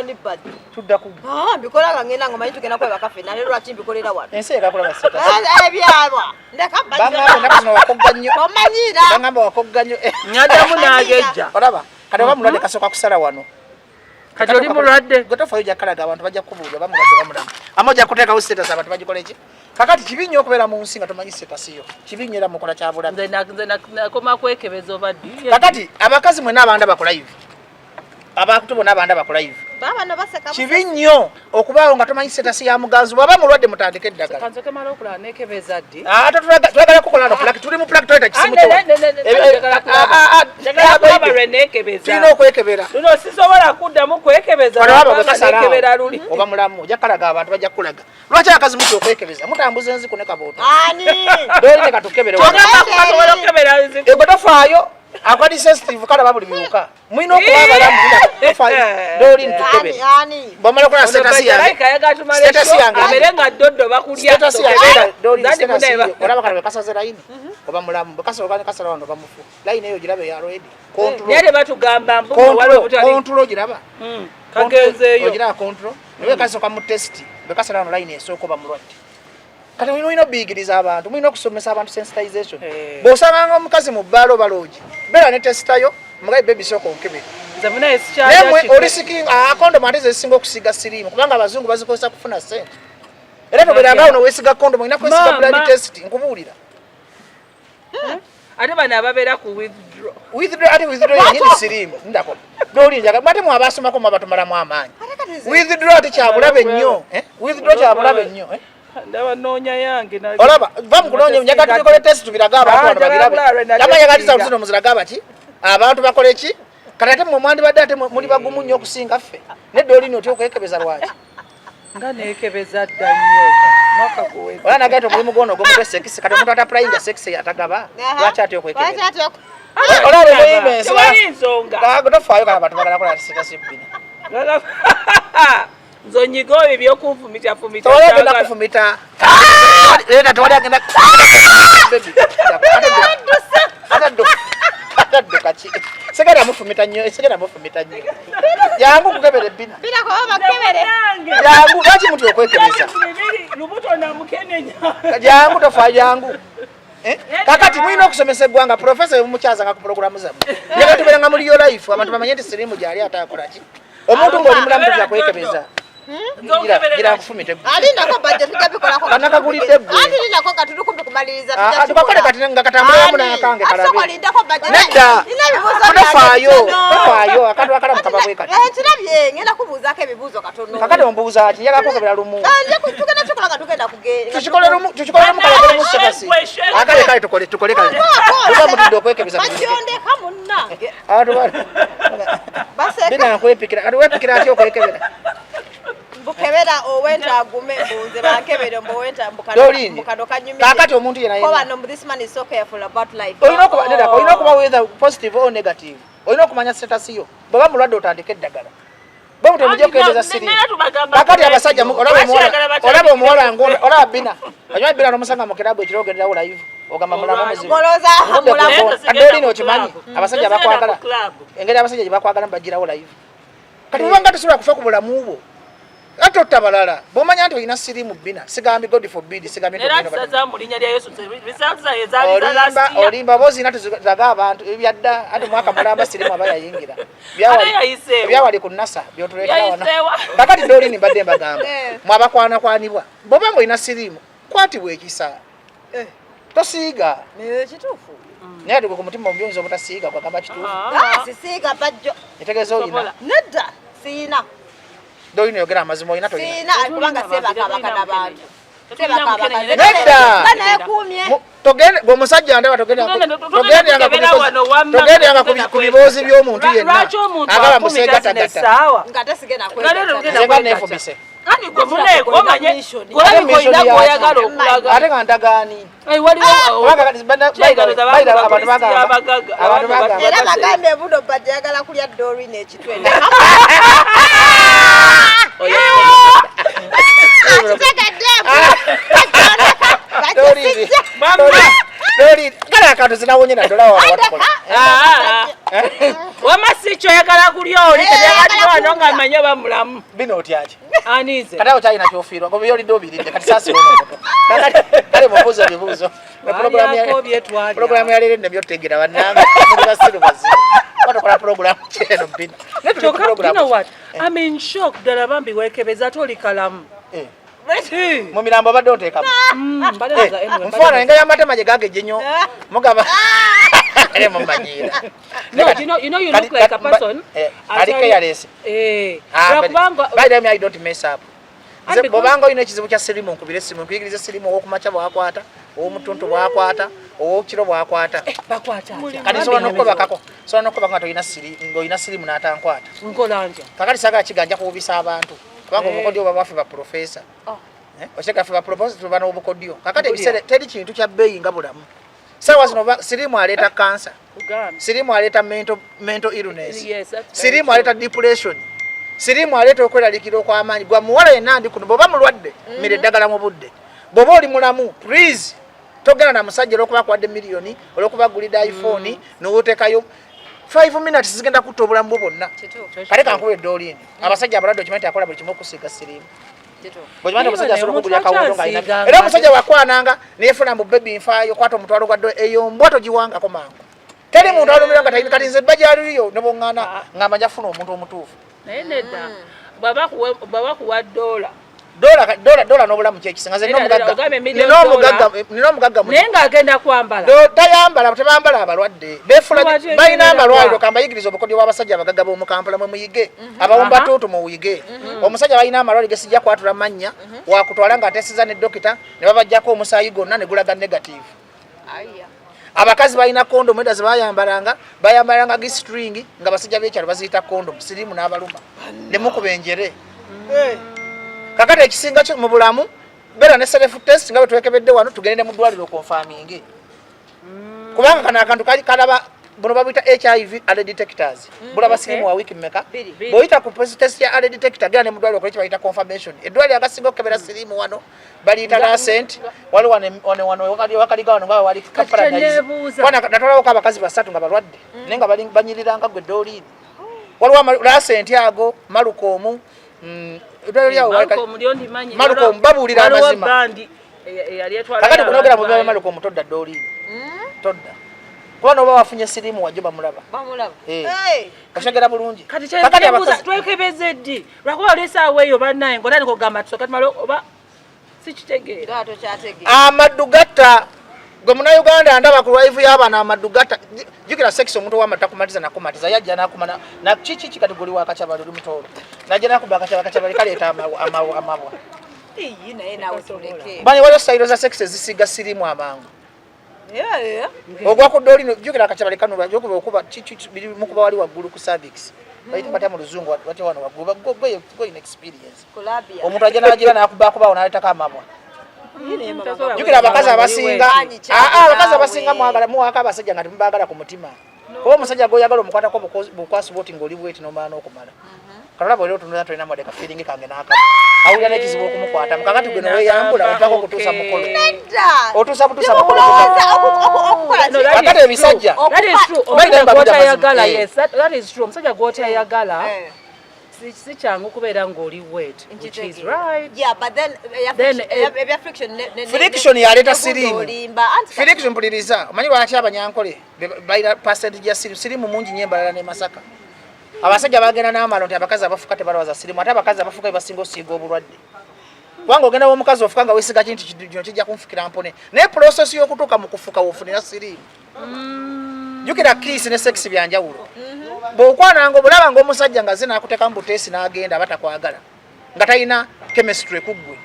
nipadi tudda ku mbikola ngangenda ngomanyi tugenda kweba kafe nale lwaki mbikolera wano ensi ekakola basita ebyaba ndakabanga wakogga nnyo omanyira bangamba wakogga nnyo nyadamu n'agejja olaba kati oba mulwadde kasooka kusala wano kati oli mulwadde gwe tofaayo ojja kalaga abantu bajja kubuulira oba mulwadde bamulamu ama ojja kuteekawo status abantu bagikola ki kakati kibi nnyo okubeera mu nsi nga tomanyi status yo kibi nnyo era mukola kyabulamu nze nakoma kwekebeza oba ddi kakati abakazi mwena abanda bakola hivi abantu bonna abanda bakola hivi babano baseka kibi nnyo okubaawo nga tomanyi status ya muganzi bwaba mulwadde mutandika eddagala kanze kemala okulaba nekebeza ddi ate twagala kukola no plaki tuli mu plaki toyita kisimu tulina okwekebera luno sisobola kuddamu kwekebeza nekebera luli oba mulamu ojja kalaga abantu bajja kukulaga lwaki abakazi muti okwekebeza mutambuza enziku ne kaboota doli ne katukebere tosobola okukebera nziku egwe tofaayo akadi sensitive kalaba buli biwuka mwina okuba abalamu tofaayo doli ntukebere bamala okola status yange abere nga doddo bakulya status yange doli status yange olaba kalabe kasaze layini oba mulamu bakasobola ne kasala wano bamufu layini eyo girabe ya already nere batugamba control giraba kagenzeeyo ogira control niwe kasoka mu test bekasala wano layini esooka oba mulwadde kati mulina obiyigiriza abantu mulina okusomesa abantu sensitization bw'osanganga omukazi mu bbaala oba loogi beera ne tesitayo mugayi bebi sooka onkebere nemwe olisiking kondomu ate zezisinga okusiga siriimu kubanga abazungu bazikozesa kufuna ssente era tobeeranga ono weesiga kondomu olina kwesiga blood test nkubuulira ate bano ababeera ku ate withdraw yenyini siriimu ndako dolinjaga mate mu abasomako mubatumalamu amaanyi withdraw ate kyabulabe nnyo withdraw kyabulabe nnyo ndaba noonya yange olaba va mukunoonya njaga tubikole test tubiraga abantu bano babirabe yamanyagaliza omusino muziraga baki abantu bakole ki kati ate mwe mwandibadde ate muli bagumu nnyo okusinga ffe nedda olini otya okwekebeza lwaki nga nekebeza dda nnyo mwaka guwe ola nagaite omulimu gwono ogwomutwe sekisi kati omuntu ataplayinga sekisi atagaba lwaki atya okwekebeza olaba muyimensi tofaayo kana bantu bagala kola sekisi bbina nzonyiga ebyo byokunfumita tewali agenda kufumita era tewali agenda atadduka ki segera mufumita nnyo jangu kukebera ebbina jangu lwaki muti okwekebeza jangu tofaayo jangu kakati mulina okusomesa eggwanga profesa ebumukyazanga ku pulogulamu zammwe njagala tubeeranga muli yo life abantu bamanye nti siriimu gyali atakolaki omuntu ng'oli mulamu tujja kwekebeza gira nkufumite kanakagulidde tukakole kati nga katambulamu n'akange kalabe nedda tofaayo akantu akalamu kaba bwe kati kakati ombuuza ki njagala kwekebera lumu tukikole lumu kalagere mu sekasi akale kale tukole kale tuba mutudde okwekebeza bina nkwepikira kati wepikira atya okwekebera bukebera owenta agume mbunze bankebere mbowenta mbukano kanyumire kakati omuntu yena koba no this man is so careful about life olina okuba whether positive or negative olina okumanya status yo baba mulwadde otandika eddagala bamuti omujja okukebeza siriimu kakati abasajja olaba omuwala olaba bina onywa bina n'omusanga mu kirabu ekiro ogenderawo live ogamba mulamu muzibu adde olina okimanyi abasajja bakwagala engeri abasajja gye bakwagala mbagirawo live kati mubanga tosobola kufa ku bulamu bwo atotta balala bomanya nti olina sirimu bina sigambi god forbid sigambi olimba bozina tuzaga abantu ebyadda ate mwaka mulamba sirimu abayayingira byawali ku nasa byotulekawana kakati dolini mbadde mbagamba mwabakwanakwanibwa bobanga olina sirimu kwatibwa ekisa tosiiga kituufu naye tuge ku mutima omuyonza obutasiiga kwagamba kituufu sisiiga bajjo etegeeza olina nedda siina dolini yogera amazima olina tolina siina kubanga sebakabaka n'abantu nedda togende gwe omusajja ndaba togendanga ku biboozi by'omuntu yenna agaba museegatagatta nefubise ate nga ndagaani era bagambe buno bajagala kulya Doreen ekitwende kale akantu zinawonye nadola wawatukola wamasi kyoyagala kulya oli tebyagaliwano nga manye oba mulamu bino otyaki anize kati awo kyalina kyofiirwa ngoba byolidde obiridde kati saasironomoto kale mubuuzo bibuuzo puroguramu yaleero nebyotegera bannanga muli basiru bazibu batokola puroguramu kyeno bino I'm in shock ddala bambi weekebeza ate oli kalamu mu mirambo obadde oteekamu nfaana enga y'amatema gye gagejje nnyo mugaba ere mumanyiira you look like a person aliko yalese by the way I don't mess up nze bwobanga olina ekizibu kya sirimu nkubira essimu nkuyigiriza sirimu ow'okumakya bwakwata ow'omutuntu bwakwata ow'okiro bwakwata kati sobola n'okukobakako sobola n'okukobako ng'olina sirimu n'atankwata kakati saagala kiganja kuwubisa abantu kubanga obukodyo oba bwaffe baprofesa okyeka ffe baprofesa tuba n'obukodyo kakati ebiseera teri kintu kya bbeeyi nga bulamu saawa zino sirimu aleeta kansa sirimu aleeta mental illness sirimu aleeta depression sirimu aleeta okweralikira okw'amaanyi gwa muwala yenna andi kuno bw'oba mulwadde mmira eddagala mu budde bw'oba oli mulamu please togenda na musajja olw'okuba akuwadde miliyoni olw'okuba agulidde iphone n'oteekayo 5 minutes zigenda kutta obulamu bwo bwonna kale kankuwa Doreen abasajja abalwadde okimanyi akola buli kimu okusiiga sirimu bw'okimanyi omusajja asobola okugulya kawondo ng'alina era omusajja wakwananga neefuna mu bebi nfaayo kwata omutwalo gwa ddoola eyo mbwa togiwangako mangu teri muntu alumira nga talina kati nze bajja aliyo ne bwoŋŋaana ngamba nja funa omuntu omutuufu naye nedda bwaba kuwa dola n'obulamu kyekisinga nze nina omugagga naye ng'agenda kwambala tayambala tebambala abalwadde beefula balina amalwaliro kambayigiriza obukodyo bw'abasajja abagagga b'omu Kampala mwe muyige abawumba tuutu muwuyige omusajja balina amalwaliro gesijja kwatula mannya wakutwala ng'ateesiza ne dokita ne babajjako omusaayi gwonna ne gulaga negative abakazi balina kondomu edda ze bayambalanga gistring nga basajja b'ekyalo baziyita kondomu sirimu n'abaluma ne mukuba enjere kakati ekisinga mu bulamu beera ne self test nga bwe twekebedde wano tugende mu ddwaliro confirming kubanga kano akantu kalaba buno babuyita HIV early detectors bulaba sirimu wa wiki mmeka bw'oyita ku test ya early detector genda ne mu ddwaliro kola kibayita confirmation eddwaliro agasinga okukebera sirimu wano baliyita Nascent wali wano wakaliga wano nga wali Paradise natwalawoko abakazi 3 nga balwadde naye nga banyiriranga gwe Doreen waliwo Nascent ago Malukomu Malukomu babuulira amazima kakati kunogera mu bya Malukomu todda Doreen todda kuba n'oba wafunye sirimu wajjo bamulaba kashagera bulungi kakati twekebeze ddi lwakuba olesaawo eyo bannaye ng'otandika okugamba tusooka tumale oba sikitegeera amaddu gatta gwe munnayuganda ndaba ku live y'abaana amaddu gatta jjukira sex omuntu ow'amata kumatiza nakumatiza yajja nakumana na kiki kati guli wakacabali lumitoolo najja nakuba akacabali kaleeta amabwa banyi waliwo sayiro za sex ezisiga sirimu amangu ogwa ku Doreen jjukira akacabali kano bajokuba okuba mukuba wali waggulu ku cervix bayita batya mu luzungu wate wano waggulu gwe in experience omuntu ajja n'agira n'akubaakubawo n'aleetako amabwa jjukira abakazi abasinga abakazi abasinga muwaka abasajja nga temubaagala ku mutima kuba omusajja gwoyagala omukwatako bukwasi bwoti ng'oli bweti n'omaana okumala kalaba oli otunula tolina mwadeka feeling kange n'akamu awulira n'ekizibu okumukwatamu kakati gwe noweyambula otaka okutuusa mukolo otuusa butuusa mukolo kakati ebisajja omusajja gw'otayagala si kyangu kubeera ng'oli wet, which is right. Yeah, but then friction yaleeta siriimu. Friction mpuliriza, omanyi lwaki abanyankole balina percentage ya siriimu mungi nnyo embalala ne Masaka. Abasajja bagenda n'amalo nti abakazi abafuka tebalawaza siriimu, ate abakazi abafuka basinga osiiga obulwadde. Kubanga ogenda w'omukazi ofuka nga weesiga kintu kino kijja kumufukira mpone. Naye process y'okutuuka mu kufuka w'ofunira siriimu. Jjukira kiss ne sex bya njawulo. Bw'okwananga obulaba ng'omusajja nga zinaakuteeka mu buteesi n'agenda abatakwagala nga talina chemistry ku ggwe.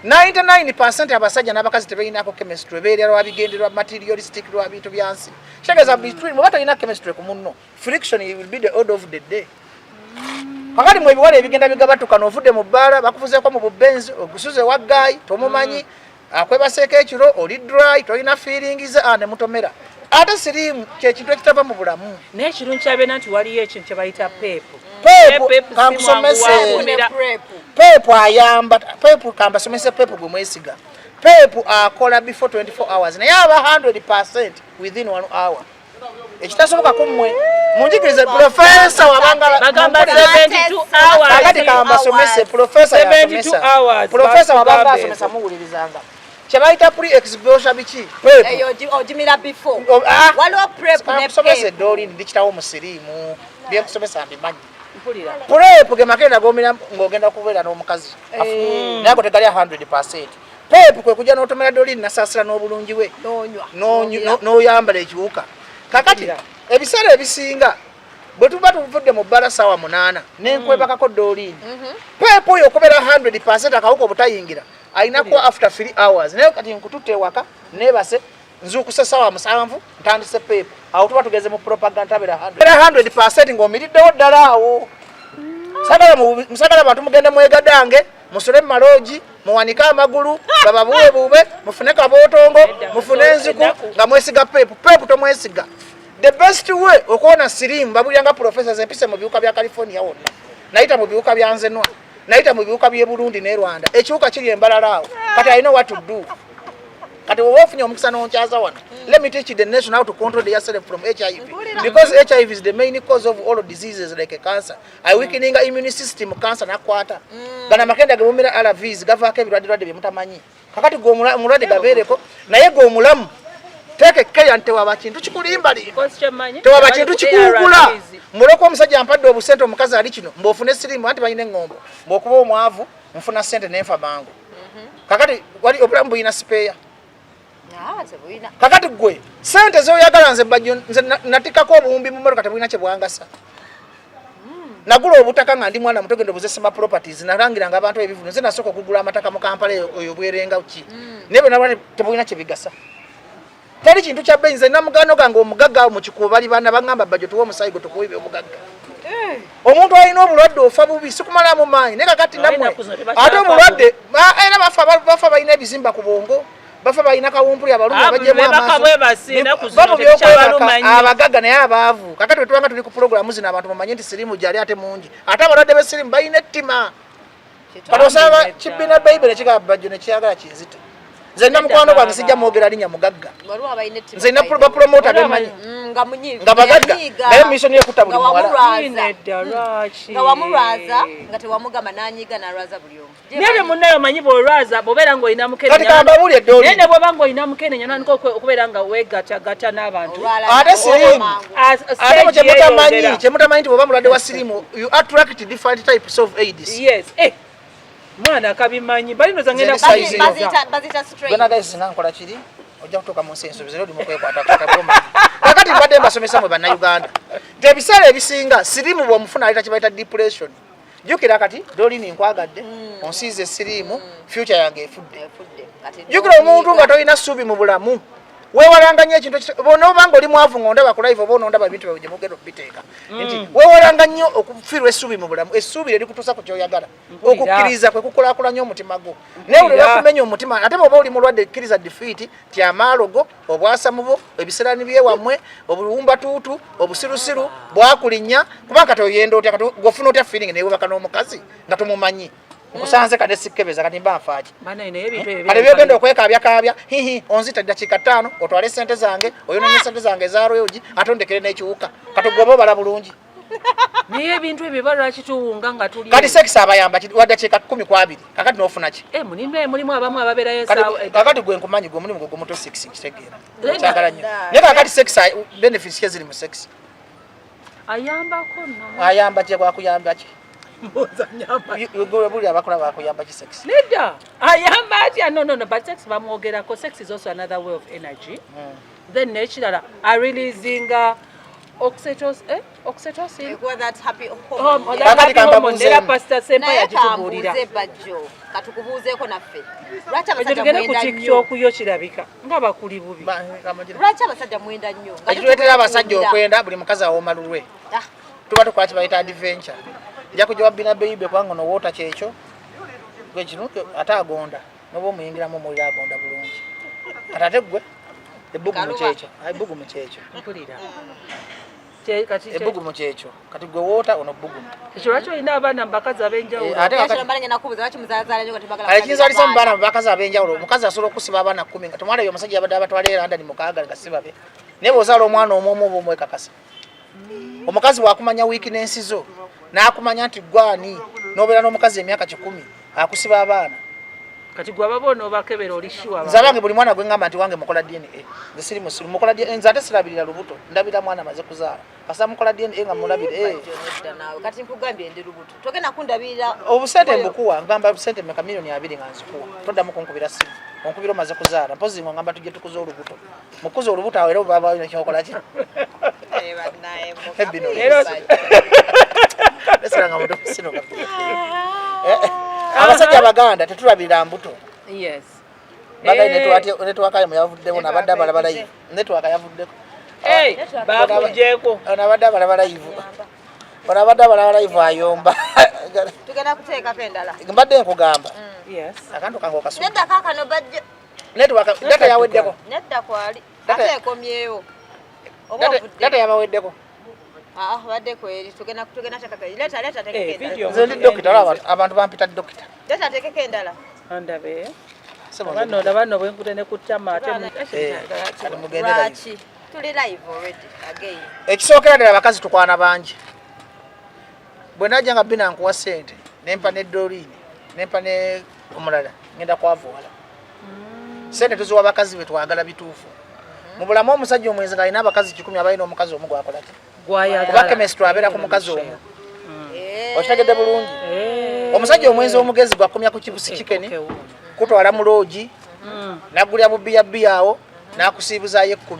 99% abasajja n'abakazi tebalinaako chemistry, beerera lwa bigendererwa materialistic lwa bintu byansi. Kitegeeza between bwe batalina chemistry ku munno, friction will be the order of the day. Kakati mu ebiwala ebigenda bigabatuka n'ovudde mu bbaala bakufuzeeko mu bubenzi ogusuze wa gaayi tomumanyi akwebaseeko ekiro oli dry tolina feelings ne mutomera. Ate siriimu kyekintu ekitava mu bulamu. Naye ekirungi kyabeera nti waliyo ekintu kye bayita peepu. Peepu kamusomese. Peepu ayamba. Peepu kambasomese peepu gwe mwesiga. Peepu akola before 24 hours. Naye aba 100% within 1 hour. Ekitasoboka kummwe munjigirize professor wabangala bagamba 72 hours. Akati kambasomese professor ya 72 hours. Professor wabangala asomesa muwulirizanga. Kyabayita pre-exposure biki? Ojimira before. Waliwo prep ne kusomesa eddooli ndikitawo mu siriimu. Byekusomesa mbimanyi. Mpulira. Prep ge makenda gomira ng'ogenda kubeera n'omukazi. Naye ago tegali 100%. Prep kwe kujja n'otomera dooli nasaasira n'obulungi we. N'oyambala ekiwuka. Kakati ebiseera ebisinga bwe tuba tuvudde mu bbala ssaawa 8 n'enkwebakako dooliini. Prep oyo okubeera 100% akawuka obutayingira. Aina kwa after 3 hours. Naye kati nkututte ewaka nebase nzukusa ssaawa 7 ntandise peepu. Awo tuba tugeze mu propaganda abera 100% ng'omiriddewo ddala awo. Musagala bantu mugende mwegadange musole mumaloji muwanike amagulu bababuwe bube mufune kabootongo mufune enziku nga mwesiga peepu. Peepu tomwesiga. The best way okuwona siriimu babuliranga professors empise mu biwuka bya California wonna. Nayita mu biwuka bya Nzenwa. Naita mu biwuka bye Burundi ne Rwanda. Ekiwuka kiri embalala awo. Kati I know what to do. Kati wofunye omukisa n'onkyaza wano. Let me teach the nation how to control yourself from HIV. Because HIV is the main cause of all diseases like cancer. I weakening immune system cancer nakwata. Gana makenda gemumira ARVs gavaako ebirwadde bye mutamanyi. Kakati go omulwadde gabeereko naye go omulamu. Teke care nte waba kintu kikulimba li. Tewaba kintu kikugula. Muloko omusajja ampadde obusente omukazi ali kino mbofune siriimu anti bayine ngombo. Mbokuba omwavu nfuna sente nenfa bango. Kakati wali obulamu buyina spare. Kakati gwe sente zoyagala nze bajjo nze natikako obuwumbi mu mmotoka tebulina kye bwangasa. Nagula obutaka nga ndi mwana mutogendo buzesema properties narangiranga abantu ebivunu nze nasooka okugula amataka mu Kampala oyo bwerenga ki. Nebe nabale tebulina kye bigasa. Teri kintu kya benze namugano gange omugagga mu kikuba bali bana bangamba bajjo tuwo omusayigo tukuyibe obugagga. Omuntu alina obulwadde ofa bubi sikumala mu maanyi naye kakati namwe ate omulwadde era bafa balina ebizimba ku bongo bafa balina kawumpuli abalumi abajjemu abagagga naye abaavu kakati wetubanga tuli ku programu zino abantu mumanye nti siriimu gyali ate mungi ate abalwadde b'esiriimu balina ettima kati osaba kibbina bayibuli ekigamba bajjo nekiyagala kinzita. Nze namukwano gwange sijja mwogera linnya mugagga. Nze na bapromota bemanyi nga bagagga naye mission yekutta buli muwala. Nga wamulwaza nga tewamugamba n'anyiga n'alwaza buli omu. Nene munnayo manyi bw'olwaza bw'obeera ng'olina mukene. Kati kamba buli eddooli. Naye ne bw'oba ng'olina mukene nyanandika okubeera nga weegattagatta n'abantu. Ate siriimu ate kyemutamanyi nti bw'oba mulwadde wa siriimu you attract different types of AIDS. Yes. Mwana kabimanyi balino zangenda bazita straight. Bana guys nankola kiri ojja kutoka mu nsenso bizero di mukwekwata kakaboma. Kakati mbadde mbasomesa mwe bana Uganda. Tebisale ebisinga siriimu bw'omufuna alita kibaita depression. Jukira kati doolini nkwagadde onsiize siriimu future yange efudde. Jukira omuntu nga tolina ssuubi mu bulamu. Weewalanganya ekintu bonobanga oli mwavu ng'ondaba ku live oba onondaba ebintu bye mugenda okubiteeka. Nti weewalanga nnyo okufiirwa essuubi mu bulamu. Essuubi lye likutuusa ku kyoyagala. Okukkiriza kwe kukulaakulanya omutima gwo. Naye bwe bakumenya omutima ate bw'oba oli mulwadde kkiriza defeat ti amaalogo obwasamubo ebiseraani byewammwe obuwumbatuutu obusirusiru bwakulinnya kubanga toyenda otya gofuna otya feeling neewebaka n'omukazi nga tumumanyi. Nkusanze kade sikkebeza kati mba nfaaki. Kale byogenda okwekaabya hihi onzita dakiika 5 otwale sente zange oyononye sente zange eza royogi ate ondekere n'ekiwuka kati gwoba obala bulungi. Niye ebintu ebyo balwaki tuwunga nga tuli. Kati sex abayamba wadakiika 10 ku 2. Kakati n'ofuna ki? Mulimu abamu ababeerayo kakati gwe nkumanyi gwe mulimu gwe muto 6 kitegeera. Kyagala nnyo. Naye kakati sex benefits ke ziri mu sex. Ayambako nno. Ayamba kye gwakuyamba ki? Buli abakola bakuyamba ki sex? Nedda. Ayamba atya no but sex bamwogerako. Sex is also another way of energy. Then nekirala are releasing oxytocin. That's happy hormone. Era Pastor Sempa yagitubuulira. Katukubuuzeeko naffe. Lwaki abasajja mwenda nnyo? Okuyo kirabika ng'abakuli bubi. Lwaki abasajja mwenda nnyo? Ekituleetera abasajja okwenda buli mukazi awooma lulwe. Tuba tukola kibayita adventure. Nja kujoba bina bayibe kubanga ono woota kyekyo. Gwe kino ate agonda. Noba omuyingiramu omuliro agonda bulungi. Kati ate gwe ebbugu mu kyekyo. Ebbugu mu kyekyo. Mpulira. Ebbugu mu kyekyo. Kati gwe woota ono bbugu. Ekyo lwaki olina abaana mu bakazi ab'enjawulo? Ekiyinza mu baana mu bakazi ab'enjawulo. Omukazi asobola okusiba abaana 10 nga tomwala omusajja yabadde abatwala era ndani mukaaga nga sibabe. Naye bw'ozaala omwana omu omwekakasa. Omukazi bw'akumanya weakness zo n'akumanya nti gwani n'obeera n'omukazi emyaka 10 akusiba abaana. Kati gwe ababona obakebera olishiwa nze abange buli mwana gwe ngamba nti wange mukola DNA nze siri musiru mukola DNA nze ate sirabirira lubuto ndabira mwana amaze kuzaala kasa mukola DNA nga mulabire kati nkugambye ndi lubuto togenda kundabirira obusente mbukuwa ngamba obusente meka milioni 2 nga nzikuwa toddamu kunkubira simu onkubira omaze kuzaala mpozi ngo ngamba tujje tukuza olubuto mukuza olubuto awo era baba n'ekyokola ki banaye ebino esanga mudo sino abasajja baganda tetulabirira mbuto. Yes. Bagai network ayo yavuddeko nabadde abalabala yivu. Network yavuddeko. Bakujeko. Nabadde abalabala yivu. Nabadde abalabala yivu ayomba. Tugenda kuteekako endala. Mbadde nkugamba. Yes. Akantu kango kasu. Nedda kaakano bajja. Network data yaweddeko. Nedda kwali. Ate ekomyewo. Data yabaweddeko. Wadde kweri tugenda chakaka. Leta tekeke endala. Nze ndi dokita abantu bampita dokita. Leta tekeke endala. Andabe. Bano bwenkutene kutama ate Lwaki? Tuli live already again. Ekisookera ddala abakazi tukwana bangi. Bwe najja nga bina nkuwa ssente nempa ne dolini nempa ne omulala ngenda kwavuwala. Ssente tuziwa abakazi be twagala bituufu. Mu bulamu omusajja omwenzi nga alina abakazi 10 abalina omukazi omu gwakola ki? Gwayagala. Kuba chemistry abeera ku mukazi omu. Okitegedde bulungi. Omusajja omwenzi omugezi gwakomya ku kibusi kikeni kutwala mu loogi nagulya bubbiya awo nakusiibuzaayo 10.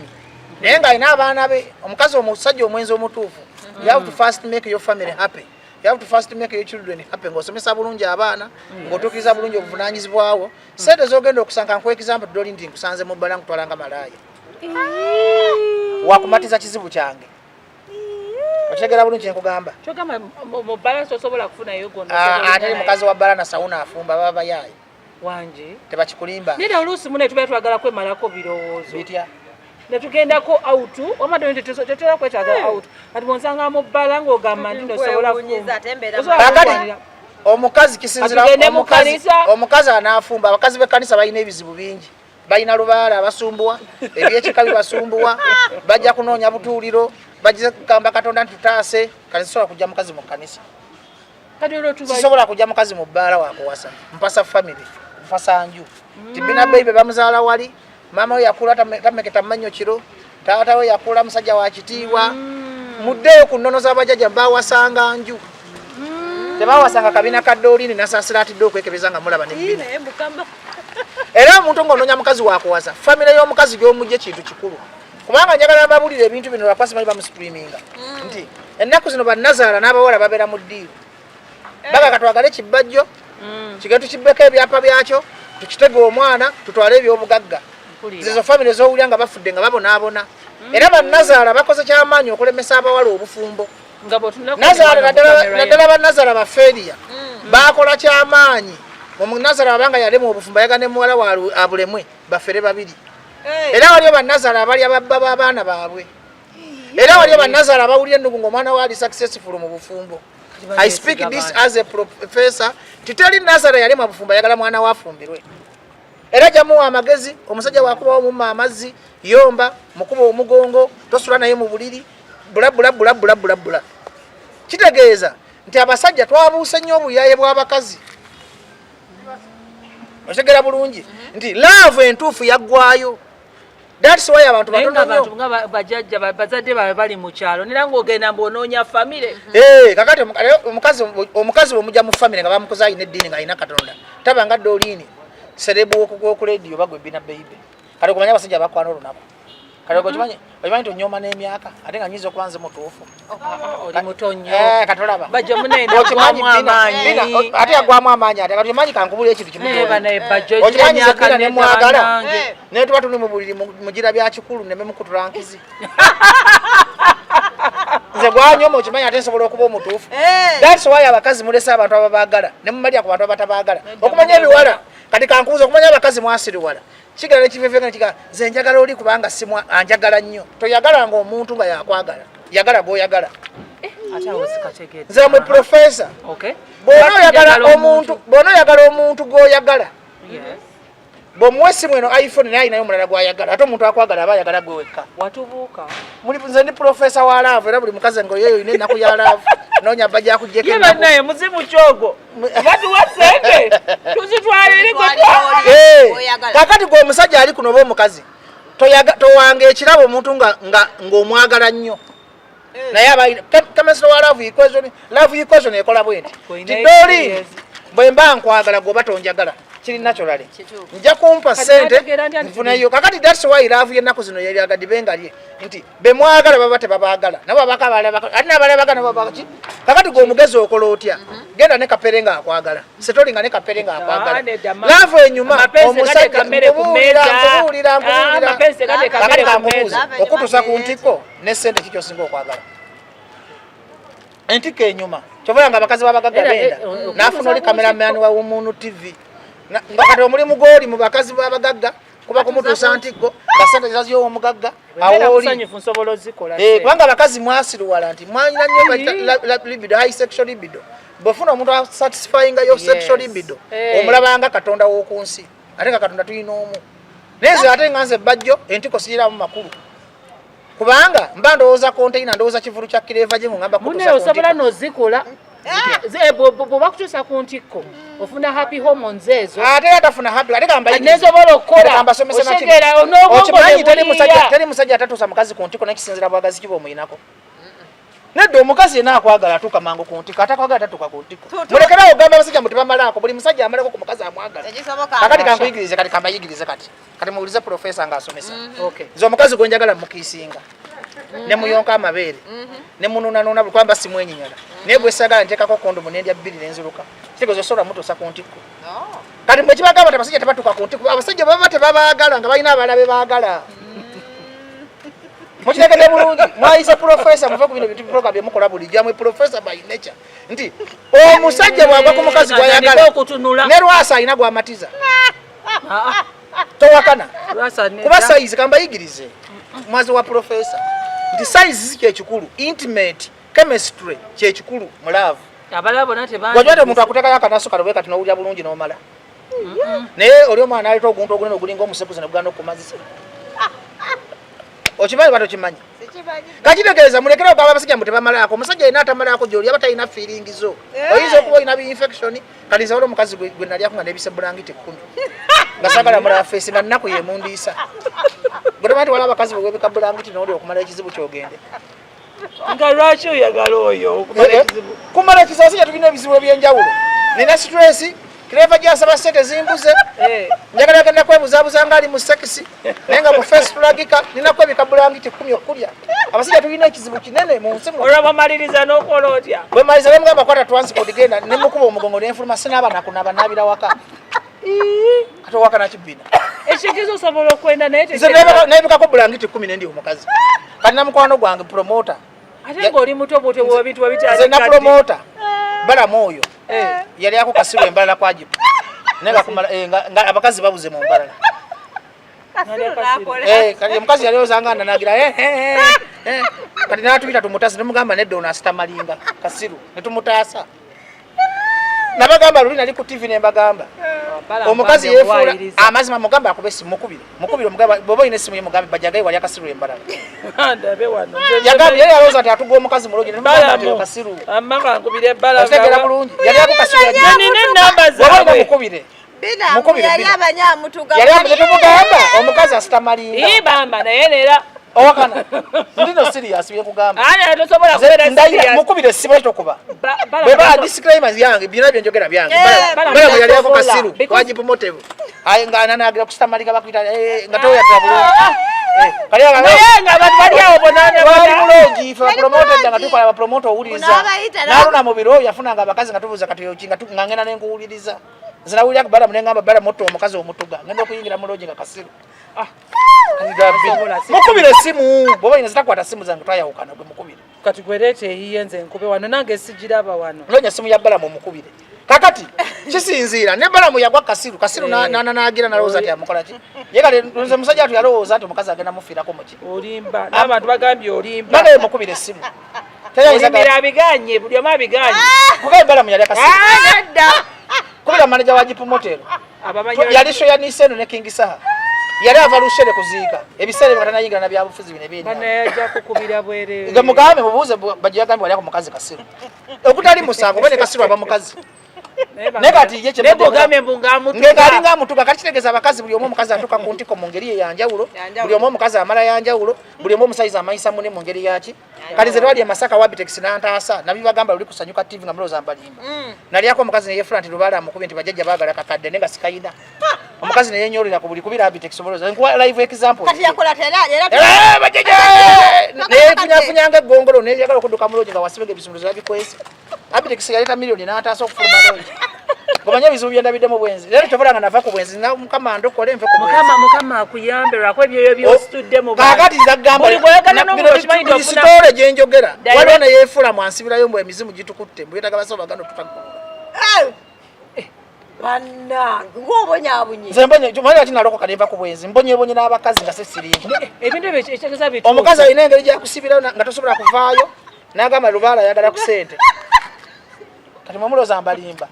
Naye nga alina abaana be omukazi omusajja omwenzi omutuufu. You have to first make your family happy. You have to first make your children happy. Ng'osomesa bulungi abaana ng'otuukiriza bulungi obuvunaanyizibwawo. Ssente z'ogenda okusanga nkuwa example doli nti nkusanze mu bbala nkutwalanga malaaya. Wakumatiza kizibu kyange. Okitegera bulungi nkugamba. Kyogamba mu bbala sosobola kufunayo gondo. Ate mukazi wa bbala na sawuna afumba baba yaayi. Wanje. Tebakikulimba. Neda oluusi mune tuba twagala kwemalako birowoozo. Bitya. Ne tugendako out, omadde tetera kwetaaga out. Kati bw'onsanga mu bbala ng'ogamba nti nosobola kufunyiza tembera. Kakati omukazi kisinzira omukazi anaafumba abakazi b'ekkanisa balina ebizibu bingi. Balina lubaala abasumbuwa, ebyekikabi basumbuwa, bajja kunoonya butuuliro, bajja kugamba Katonda nti tutaase, kati sisobola kujja mukazi mu kkanisa. Sisobola kujja mukazi mu bbaala wakuwasa. Mpasa family, mpasa nju. Tibina baby bamuzaala wali, mama we yakula tameketa mannyo kiro, taata we yakula musajja wa kitiibwa. Muddeyo ku nnono z'abajjajja baawasanga nju. Tebaawasanga kabina ka Dolini nasaasira atidde okwekebeza nga mulaba n'ebbina. Era omuntu ng'onoonya mukazi wakuwasa, family y'omukazi gy'omugye kintu kikulu. Kubanga njagala mbabulira ebintu bino lwapasi bali bamusitreaminga. Nti ennaku zino bannazaala n'abawala babeera mu ddiiru. Baga katwagale kibbajjo, kigenda tukibbeko ebyapa byakyo, tukitege omwana, tutwale ebyobugagga. Zizo family z'owulira nga bafudde nga babonaabona. Era bannazaala bakoze kyamaanyi okulemesa abawala obufumbo. Nazaala naddala bannazaala bafeeriya baakola kyamaanyi. Omunazaala abanga yalemu obufumbo yagane muwala wa abulemwe bafere babiri. Era waliyo bannazaala abali ababba b'abaana baabwe. Era waliyo bannazaala abawulira ennugu ng'omwana waali successful mu bufumbo. I speak this as a professor. Titali Nazaala yalemu obufumbo yagala mwana wafumbirwe. Era jamuwa amagezi omusajja wakuba omumma amazzi yomba mukuba omugongo tosula naye mu buliri bula. kitegeeza nti abasajja twabuuse nnyo obuyaye bw'abakazi otegera bulungi nti love entuufu yaggwayo. That's why abantu batono nnyo nga bajajja bazadde babe bali mu kyalo nera ng'ogenda mbonoonya famire. Kakati omukazi bwemujja mu famire nga bamukoze ayina eddiini ng'alina Katonda taba nga Dolini serebu ku lediyo bagwe bina baby kati okumanya abasajja bakwana olunaku kati okimanyi nti onyoma n'emyaka ate nga nyiza okuba nze mutuufu oli muto nnyo katolaba bajja munene ogwamu amaanyi ate yagwamu amaanyi ate kati omanyi kankubula ekintu kimu okimanyi zebina nemwagala naye tuba tuli mu buliri mugira bya kikulu neme mukutulankizi nze gwanyoma okimanyi ate nsobola okuba omutuufu. That's why abakazi mulesa abantu ababaagala ne mumalya ku bantu abatabaagala okumanya ebiwala kati kankubuza okumanya abakazi mwasiriwala kigala nekivevega nekiga nze njagala oli kubanga simwa anjagala nnyo toyagalanga omuntu nga yakwagala yagala gw'oyagala. Nze mwe professor bw'ona oyagala omuntu gw'oyagala bw'omuwa essimu eno iPhone naye ayinayo omulala gw'ayagala ate omuntu akwagala aba ayagala gwe wekka. Watubuuka nze ndi professor wa love era buli mukazi ngo yeyo ine ennaku ya love noonya bba gyakuggyeko ye bannaye muzimu kyogo batuwa sente tuzitwalire kakati gwe omusajja ali kuno oba omukazi towanga ekirabo omuntu ng'omwagala nnyo naye aba chemistry wa love equation ekola bwenti tidoli bwe mba nkwagala gwe oba tonjagala kiri naturally nja kumpa sente nfunayo kakati that's why love yennaku zino yeraga dibengalye nti bemwagala baba tebabaagala nabo ate nabalabagana babaki kakati gwe omugezi okola otya genda ne kapere nga akwagala setoli nga ne kapere nga akwagala love enyuma omusajja nkubuulira kakati kankubuuza okutuusa ku ntikko ne sente kikyo singa okwagala entikko enyuma kyobola nga abakazi babagagga benda naafuna oli cameraman wa Wumuntu TV nga kati omulimu gw'oli mu bakazi b'abagagga kuba kumutuusa ntikko nga sente zaziyo omugagga awooli kubanga abakazi mwasiruwala nti mwanyina nnyo libido high sexual libido bwefuna omuntu asatisfyinga yo sexual libido omulabanga Katonda w'oku nsi ate nga Katonda tulina omu naye nze ate nga nze bajjo entikko siyiramu makulu kubanga mba ndowooza container ndowooza kivulu kya kireeva gye ngamba kutuusa osobola n'ozikola bw'oba kutuusa ku ntikko ofuna happy hormones ezo ate atafuna happy ate gamba nesobola okukola okitegera teri musajja atatuusa mukazi ku ntikko nakisinzira bwagazi kiba omuyinako nedda omukazi yena akwagala atuuka mangu ku ntikko atakwagala tatuuka ku ntikko mulekerawo ogamba abasajja mbu tebamalaako buli musajja amaleko ku mukazi amwagala kakati kankuyigirize kati kambayigirize kati muwulize profesa ng'asomesa nze omukazi gwe njagala mukiisinga ne muyonka amabeere ne mununanuna buli kwamba simwenyinyala naye bwe sagala nteekako kondomu nendya bbiri nenziruka kitegeeza osobola mutuusa ku ntikko kati mwe kibagamba abasajja tebatuuka ku ntikko abasajja baba tebabaagala nga balina abalabe baagala mukitegedde bulungi mwayise profesa muve ku bino bintu program byemukola bulijjo mwe profesa by nature nti omusajja bwagwa ku mukazi gwayagala ne lwasa alina gwamatiza towakana kuba sayizi kambayigirize mwazi wa profesa nti sayizi kyekikulu intimate chemistry kyekikulu mu love gwajwate omuntu akutekayo akanaso kalobwe kati nowulira bulungi n'omala naye oli omwana aleta oguntu ogunene ogulinga omusekuzi ne guganda okumazisa okimanyi bati okimanyi kakitegeeza mulekere ogamba abasajja mbu tebamalaako omusajja yina atamalaako gyoli aba talina feelingizo oyinza okuba olina bi-infection kati nzawula omukazi gwe nalyako nga nebise bulangiti 10 nga sagala mulaba feesi nga nnaku yemundiisa gwetemanyi ti wala abakazi bwebeka bulangiti noli okumala ekizibu kyogende nga lwaki oyagala oyo kumala ekizibu abasajja tulina ebizibu ebyenjawulo nina stress kireva gyasaba sente zimbuze njagala genda kwebuzaabuza nga ali mu sekisi naye nga mu first plagika nina kwebika bulangiti 10 okulya abasajja tulina ekizibu kinene mu nsi olwabamaliriza n'okola otya bwe maliriza ne mugamba kwata transport genda ne mukuba omugongo n'enfuluma sinaaba nakunaaba naabira waka kati owaka nakibina ekigezo osobola okwenda naye nebikako bulangiti 10 nendi omukazi kati namukwano gwange promota ate ng'oli muto bwotyo bwebintu nze na promota balamu oyo yali ako kasiru embalala kwajibu nga abakazi babuze mu mbalala kati omukazi yali ozanga nanagira kati natuyita tumutaasa nemugamba nedda ono asitamalinga kasiru netumutaasa nabagamba luli nali ku TV nembagamba omukazi yefuula amazima mugamba akube simu mukubire omugamba bobo ine simu yemugambe bajagaye wali akasiru embalaga ndabe wano yagambe yali alowooza ati atuga omukazi mulungi nemugamba akasiru amaka nkubire embalaga otegera bulungi yali akukasiru nine namba zaabwe mukubire yali abanyamutuga yali amutetubugamba omukazi asitamalinda bamba naye neera owakana ndino serious byekugamba tosobola kubeera mukubire simu ekitokuba bweba disclaimers yange byonna byenjogera byange balamu yali ako kasiru wajipumotevu nga ananagira kusitamalika bakwita nga toyatula bulungi nga abantu bali awo wali mulungi ife bapromoted nga tukola bapromote owuliriza naluna mu biro yafunanga abakazi nga tubuuza kati nga ngenda nenkuwuliriza zinawulira ku balamu nengamba balamu motto omukazi omutuga ngenda okuyingira mulungi nga kasiru mukubire simu bwoba ina zitakwata simu zange twayawukana gwe mukubire kati gwereete eyiye nze nkube wano nange sigiraba wano nonya simu ya balamu omukubire kakati kisinziira ne balamu yagwa kasiru nagira nalowooza nti amukola ki ye kale nze musajja atu yalowooza nti omukazi agenda mufiirako muki olimba n'abantu bagambye olimba naye mukubire simu olimbira abiganye buli omu abiganye kugaye balamu yali akasiru kubira manager wa jipumotero yali shoya niseno ne kingisaha yali ava lushere kuziika ebiseera bakatana yingira na byabufuzi bine bine banayaja kukubira bwere nga mugambe mubuuze bajiyagambe wali ako mukazi kasiru okutali musango bene kasiru aba mukazi negati ye nebo game mbunga mutu ngekali nga mutu kakakitegeza abakazi buli omu mukazi atuka ku ntiko mu ngeri yanjawulo buli omu mukazi amala yanjawulo buli omu musaiza amayisa mune mu ngeri yaki kali ze lwali Masaka Wabitex nantasa nabibagamba luli kusanyuka TV nga mloza mbalimba nali yako mukazi ne Front Lubala mukubi nti bajajja bagala kakadde nenga sikaida omukazi ne yenyorira ku buli kubira Wabitex mloza nkuwa live example kati yakola tera bajajja ne funyanga gongolo ne yakala okuduka mloji nga wasibege bisumuzo yabikwese Wabitex yaleta milioni nantasa okufuluma lonji Gomanya bizu byenda bidemo bwenzi. Lero tovolanga nava ku bwenzi na mukama kole nve ku bwenzi. Mukama akuyambe lwakwe byo byostudde mu baba. Kakati zagamba. Buli kwegana no mu kimanyi ofuna. Story je njogera. Waliona yefula mwansibirayo mbu emizimu gitukutte. Mbuyita gabasoba gano tutakula. Banna ngobonya abunyi. Zembonye tumali ati naloko kaneva ku bwenzi. Mbonye n'abakazi nga sesiri. Ebintu ekyekeza bitu. Omukazi alina engeri gya kusibirayo nga tosobola kuvaayo. N'agamba Lubala yagala ku sente. Kati mwamuloza mbalimba.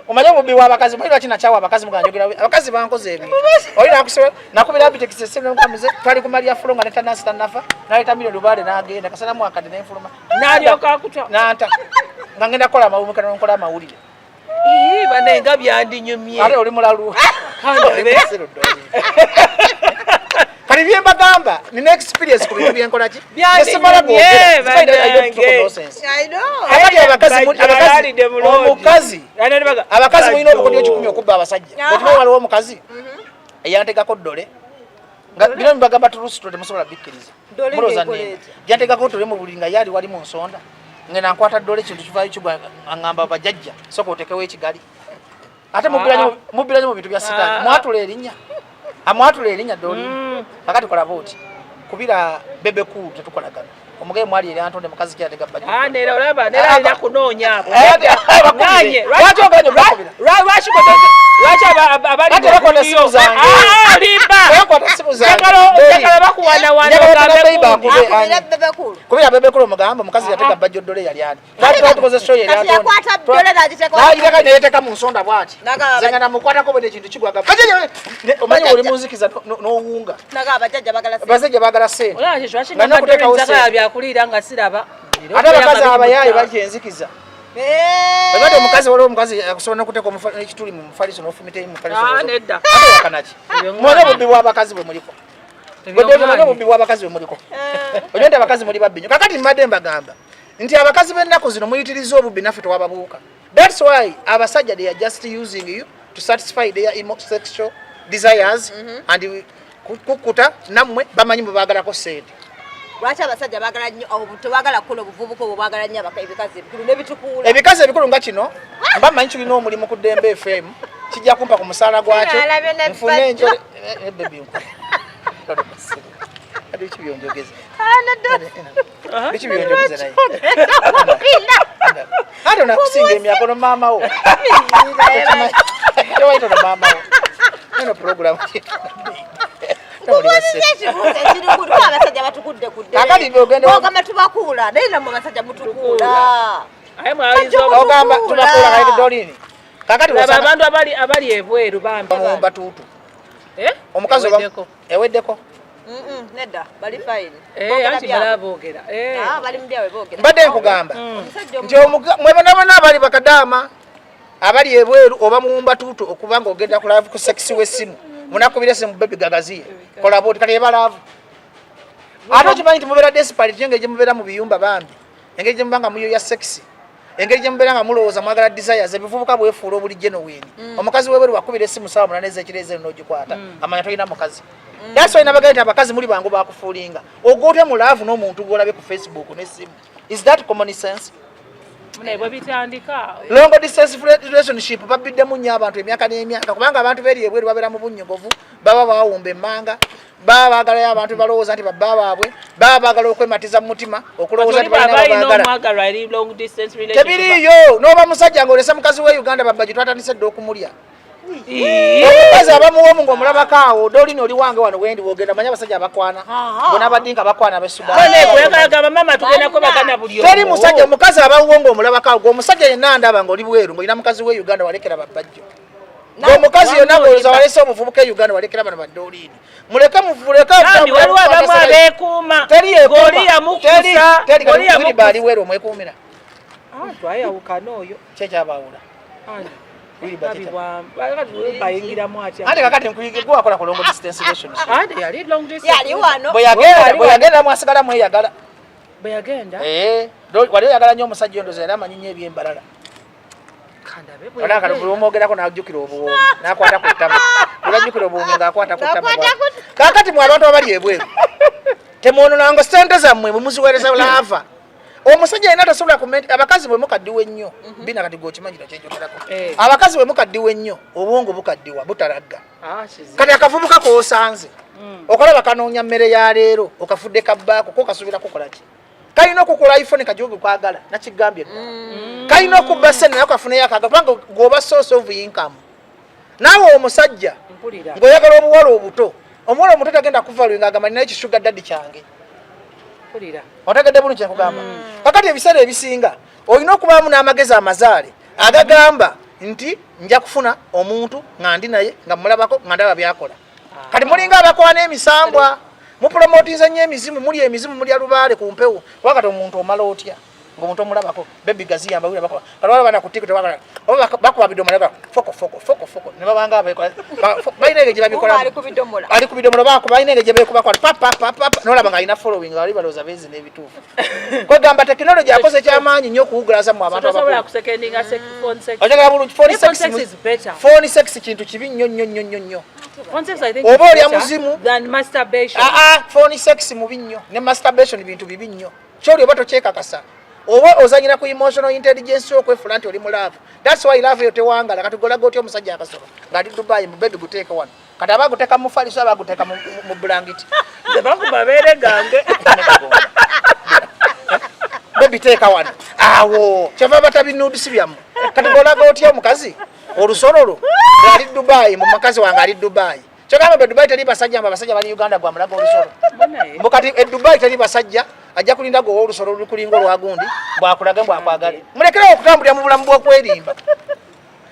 Omanya bubi wa bakazi mwira kina chawa abakazi muganjogera abakazi bankoze ebi oli nakusobe nakubira Wabitex seseme nkamuze twali kumalia fulonga neta nasta nafa naleta milioni Lubale nagenda kasana mwaka dine fuluma nalyoka akuta nanta ngangenda kola mawumika nkola mawulire bane nga byandinyumye ale oli mulalu kandobe kali byemba gamba ni experience ku bintu byenkola ki yesimala go I know abakazi abakazi mulina obukodyo 10 okubba abasajja bwe waliwo omukazi eyantegako ddole nga bino mbagamba tulusito temusobola bikkiriza muloza ne yantegako ddole mu bulinga yali wali mu nsonda ngena nkwata ddole kintu kivaayo kigwa angamba bajajja soko otekewo ekigali ate mubiranyo mu bintu bya sitaani mwatula erinnya amwatula erinnya ddoli kakati kola boti kubira bebe cool tetukolagana omugeye mwali eri antonde mukazi kyatega bajja nera olaba nera ina kunoonya abo nganye lwaki oganye bakubira lwaki abali ate bakola simu zange limba bakola simu zange jakala bakuwana kubira bebe cool mugamba mukazi yatega bajja ddole yali ani lwaki tukoze show yali antonde yakwata ddole najiteka ayireka neyeteka mu nsonda bwati zengana mukwatako bwe ekintu kigwaga omanyi oli muzikiza n'owunga abasajja bagala sente kulira nga siraba ate abakazi abayaayi bajja enzikiza abadde omukazi waliwo omukazi akusobola n'okuteeka ekituli mu mufaliso n'ofumita mufaliso ate wakanaki mwone obubbi bw'abakazi bwe muliko mwone obubbi bw'abakazi bwe muliko olyo nti abakazi muli babbi nnyo kakati mbadde mbagamba nti abakazi b'ennaku zino muyitiriza obubbi naffe tewababuuka that's why abasajja they are just using you to satisfy their sexual desires and kukuta nammwe bamanyi mwe baagalako sente lwaki abasajja baagala nnyo tebagala kukola obuvubuka obwo baagala nnyo ebikazi ebikulu n'ebitukuula ebikazi ebikulu nga kino mba mmanyi tulina omulimu ku Dembe FM kijja kumpa ku musaala gwakyo nfune enjole bebi biki byonjogeza biki byonjogeza naye ate onakusinga emyakono maama wo tewaitona maama wo eno programu kakati ogamba tubakuula naye namwe abasajja mutukuula ogamba tubakuula kale dolini kakati abantu abali ebweru bambi batutu omukazi eweddeko nedda bali fine anti balabogera bali mbyawe bogera mbadde nkugamba nti mwebonabona abali bakadaama abali ebweru oba mumbatutu okuba nga ogenda ku live ku sex w'essimu munakubira essimu baby gagaziye kola boti kati ebalaavu ate okimanyi nti mubeera desperate engeri gye mubeera mu biyumba bambi engeri gye muba nga muyo ya sexy engeri gye mubeera nga mulowooza mwagala desires ebivubuka bwefuula obulijje noweeni omukazi webweru wakubira essimu saawa munana ez'ekireze n'ogikwata amanya tolina mukazi that's why nabagala nti abakazi muli bangu bakufuulinga ogoote mu laavu n'omuntu gw'olabye ku Facebook n'essimu is that common sense long distance relationship babiddemu nnyo abantu emyaka n'emyaka kubanga abantu beri ebweru babeera mu bunnyogovu baba bawumba emmanga baba baagalayo abantu balowooza nti babba baabwe baba baagala okwematiza mu mutima okulowooza nti balinabaagala tebiriiyo n'oba musajja ng'olesa mukazi we Uganda babba gye twatandise dda okumulya omukazi abamuwomu ng'omulabako awo dolini oli wange wano wendi wogenda manya abasajja abakwana bona badinka bakwana abesudanteri musajja omukazi abawo ng'omulabako awo g'omusajja yenna ndaba ng'oli bweru ng'olina mukazi we Uganda walekera babbajjo ng'omukazi yonna ng'olowooza walese omuvubuka e Uganda walekera bano badolini muleke bali weru omwekuumira kyekyabaawula ate kakati nkuyige gwe wakola ku long distance relationship mwasigala mweyagala wali oyagala nnyo omusajja ondoza era amanyi nnyo ebyembalala omwogerako najjukira obuwoomi nakwata ku ttama olajjukira obuwoomi ngaakwata ku ttama kakati mwe abantu abali ebweru temwononanga sente zammwe bwe muziweereza laava omusajja yenna tasobola kumenti abakazi bwe mukaddiwa ennyo bina kati gwokimanyi kyenjogerako abakazi bwe mukaddiwa ennyo obwongo bukaddiwa butalagga kati akavubuka koosanze okolaba kanoonya mmere ya leero okafudde kabbaako ko kasuubira kukolaki kalina okukola iphone kajoge kwagala nakigambye kalina okubba sente naye okafuneyo akagala kubanga gwoba source of income naawe omusajja ng'oyagala obuwala obuto omuwala omuto tagenda kuvalwinga agamba ninayo ekisuga ddadi kyange otegedde bulungi kyekugamba kakati ebiseera ebisinga olina okubaamu n'amagezi amazaale agagamba nti nja kufuna omuntu nga ndi naye nga mulabako nga ndaba byakola kati mulinga abakwana emisambwa mupromotinza nnyo emizimu muli emizimu mulya lubaale ku mpewo wakati omuntu omala otya ng'omuntu omulabako bebi gaziyamba wira bakola kati wala bana ku tiktok bakuba bidomola foko ne babanga balina engeri gye babikola ali ku bidomola bakuba balina engeri gye babikubakola papa n'olaba ng'alina following bali balowooza beezi n'ebituufu kwegamba tekinologi akoze ekyamaanyi nnyo okuwugulaza mu abantu otegera bulungi phone sex kintu kibi nnyo oba olya muzimu phone sex mubi nnyo ne masturbation bintu bibi nnyo kyoli oba tokyekakasa oba ozanyira ku emotional intelligence okwefula nti oli mulaavu that's why love yo tewangala kati golaga otya omusajja akasolo ng'ali Dubai mu bebi guteeka wano kati abaguteeka mu faliso abaguteeka mu bulangiti bakubabeere gange bebi teeka wano awo kyava batabinudisi byammwe kati golaga otya omukazi olusololo ng'ali Dubai mu makazi wange ali Dubai kyogamba Dubai teri basajja abasajja bali Uganda gwa mulaga olusolo mbukati Dubai teri basajja ajja kulinda go olusolo lukulinga olwagundi bwakulaga bwakwagale mulekera okutambulira mu bulamu bw'okwerimba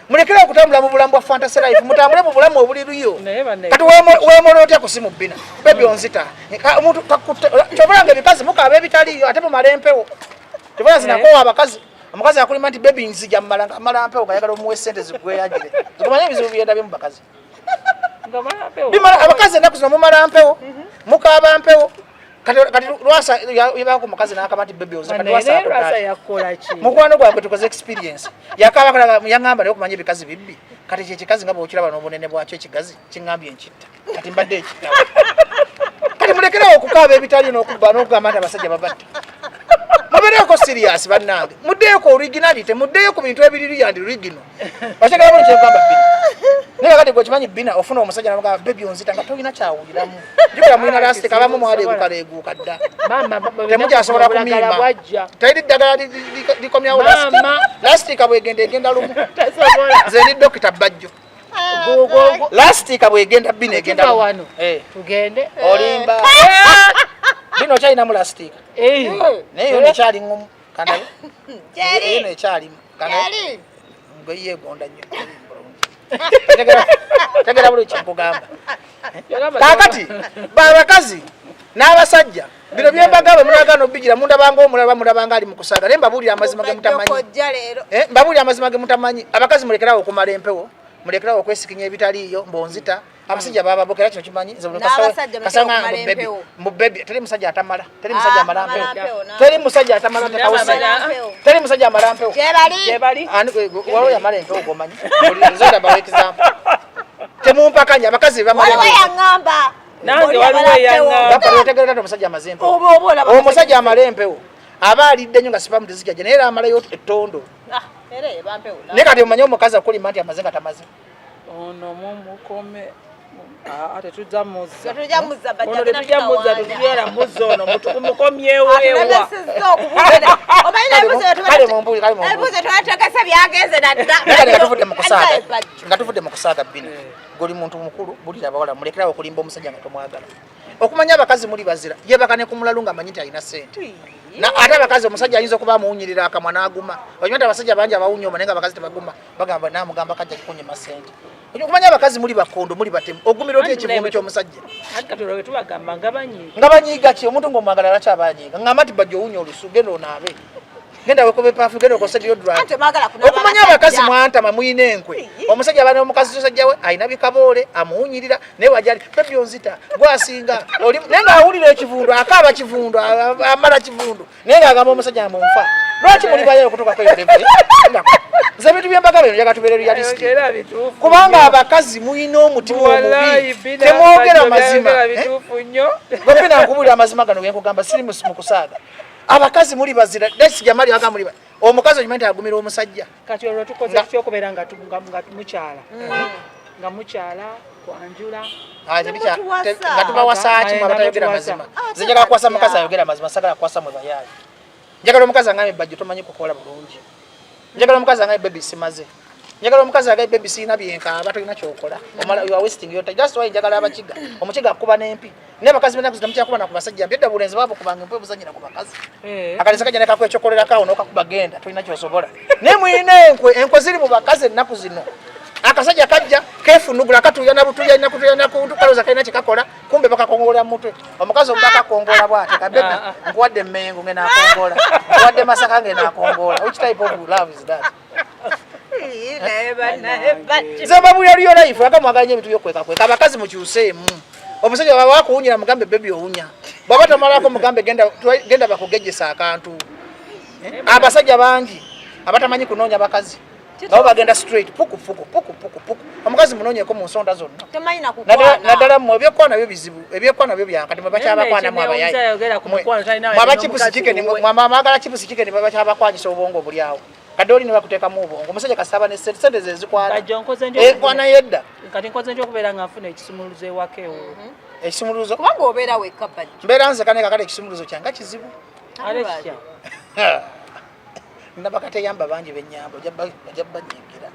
mulekera okutambulira mu bulamu bwa fantasy life mutambule mu bulamu obuliruyo kati weemola otya ku simu bbina bebi onzita omuntu kyobalanga ebikazi mukaaba ebitaliyo ate mumala empewo tebona zinakowa abakazi omukazi akulima nti bebi nzija mala mpewo ngayagala omuwe sente zigweyagire zikumanye ebizibu byendabye mu bakazi abakazi ennaku zino mumala mpewo mukaaba mpewo kati lwasa yabako mukazi n'akaba nti bebi oza kati lwasa mukwano gwange tukoze experience yakaba yaŋŋamba naye okumanya ebikazi bibbi kati kyekikazi nga bwokiraba n'obunene bwakyo ekigazi kiŋŋambye enkitta kati mbadde ekittawo kati mulekerawo okukaaba ebitali n'okubba n'okugamba nti abasajja babatta mubeereko serious bannange muddeyo ku originality muddeyo ku bintu ebiriri yandi rigino okyagala buli kyekugamba bina naye kati gwe kimanyi bina ofuna omusajja namugamba bebi onzita nga tolina kyawuliramu jukira mulina lastika abamu mwaleegukaleeguuka dda temukyasobola kumimba taliri ddagala likomyawo lastika bwegenda egenda lumu nze ndi dokita bajjo lastika bwegenda bina egenda lumu tugende olimba bino okyalinamu lastika naye yo nekyali ŋŋumu kandabe yo nekyalimu gwe yegonda nnyo tegera buli kyakugamba kakati babakazi n'abasajja bino byembagaba munagano bigira mundabanga omulaba mundabanga ali mukusaga nemba buli amazima ge mutamanyi mbabuli amazima ge mutamanyi abakazi mulekerawo okumala empewo mulekerawo okwesikinya ebitaliyo mbonzita abasajja bababokera kino kimanyi kasanga mu baby teri musajja atamala teri musajja amala mpewo teri musajja atamala takawusa teri musajja amala mpewo jebali walo yamala empewo gomanyi zoda ba example temumpakanya abakazi bamala yangamba nange waliwo yangamba bapategerera omusajja amazempe omusajja amala empewo aba alidde nnyo nga sipamu tezijja naye amalayo ettondo ne kati omanyi omukazi akulima nti amaze nga tamaze ono mumukome ate tujja muzza tukyera muzza ono mutukumukomyewo ewa nga tuvudde mu kusaaga bbina goli muntu mukulu bulira abawala mulekerawo okulimba omusajja nga tomwagala okumanya abakazi muli bazira yebakane ku mulalu nga amanyi nti alina ssente ate abakazi omusajja ayinza okuba amuwunyirira akamwa n'aguma okimanyi abasajja bangi abawunyoma naye nga abakazi tebaguma bagamba namugamba kajja kikunyima ssente okumanya abakazi muli bakondo muli batemu ogumira oti ekivundu ky'omusajja nga banyiiga ki omuntu ng'omwagala lwakyabanyiiga ngamba nti bajja owunya olusu genda onaabe genda wekobe pafu genda okose deodorant okumanya abakazi mwantama muyina enkwe omusajja abaana omukazi tosajja we ayina bikaboole amuwunyirira naye wajali pepi onzita gwasinga naye ng'awulira ekivundu akaaba kivundu amala kivundu naye ng'agamba omusajja amunfa lwaki muli bayo okutuukako eyolevu nze bintu byembaga bino njaga tubeere realistic kubanga abakazi muyina omutima omubi temwogera mazima gopena nkubulira amazima gano genkugamba siri mu kusaaga abakazi muli bazira desi jamali aga muli omukazi okimanyi agumira omusajja kati olwo tukoze ekyokubeera nga mukyala nga mukyala kwanjula nga tuba wasaaki mwabatayogera mazima nze njagala kukwasa mukazi ayogera mazima sagala kukwasa mwe bayaali njagala omukazi angambe bajjo tomanyi kukola bulungi njagala omukazi angambe baby simaze njagala omukazi angambe baby sina byenkaaba tolina kyokola omala you are wasting your time just why njagala abakiga omukiga akuba n'empi ne bakazi bena kuzitamukya kuba nakubasajja byedda bulenzi babo kubanga mpe buzanyira ku bakazi akalisa kajja neka kwechokolera kawo nokakuba genda tolina kyosobola ne mwine enkwe ziri mu bakazi ennaku zino akasajja kajja kefunugula katuya nabutuya nakutukaloza kalina kikakola kumbe bakakongola mutwe omukazi omubaka kongola bwate kabebe nkuwadde mengo ngena akongola nkuwadde masaka ngena akongola which type of love is that zamba buli aliyo life akamwaganya ebintu byokweka abakazi mukyuseemu omusajja baba wakuwunyira mugambe bebi owunya bwaba tamalako mugambe genda bakugejesa akantu abasajja bangi abatamanyi kunoonya bakazi nabo bagenda straight puku omukazi munoonyeko mu nsonda zonna naddala mmwe ebyekwana byo bizibu ebyekwana byo byankati mwe bakyabakwanamu abayayi mwamagala chipusi chicken babakyabakwanyisa obwongo buli awo kadde oli ne bakuteekamu obwongo omusajja kasaba ne sente ze zikwana ekwana yedda kati nkoze nti okubeera nga nfuna ekisumuluzo ewaka ewo ekisumuluzo kubanga obeera wekka bajja mbeera nze kane kakale ekisumuluzo kyanga kizibu nabakateyamba bangi benyambo ojja banyigira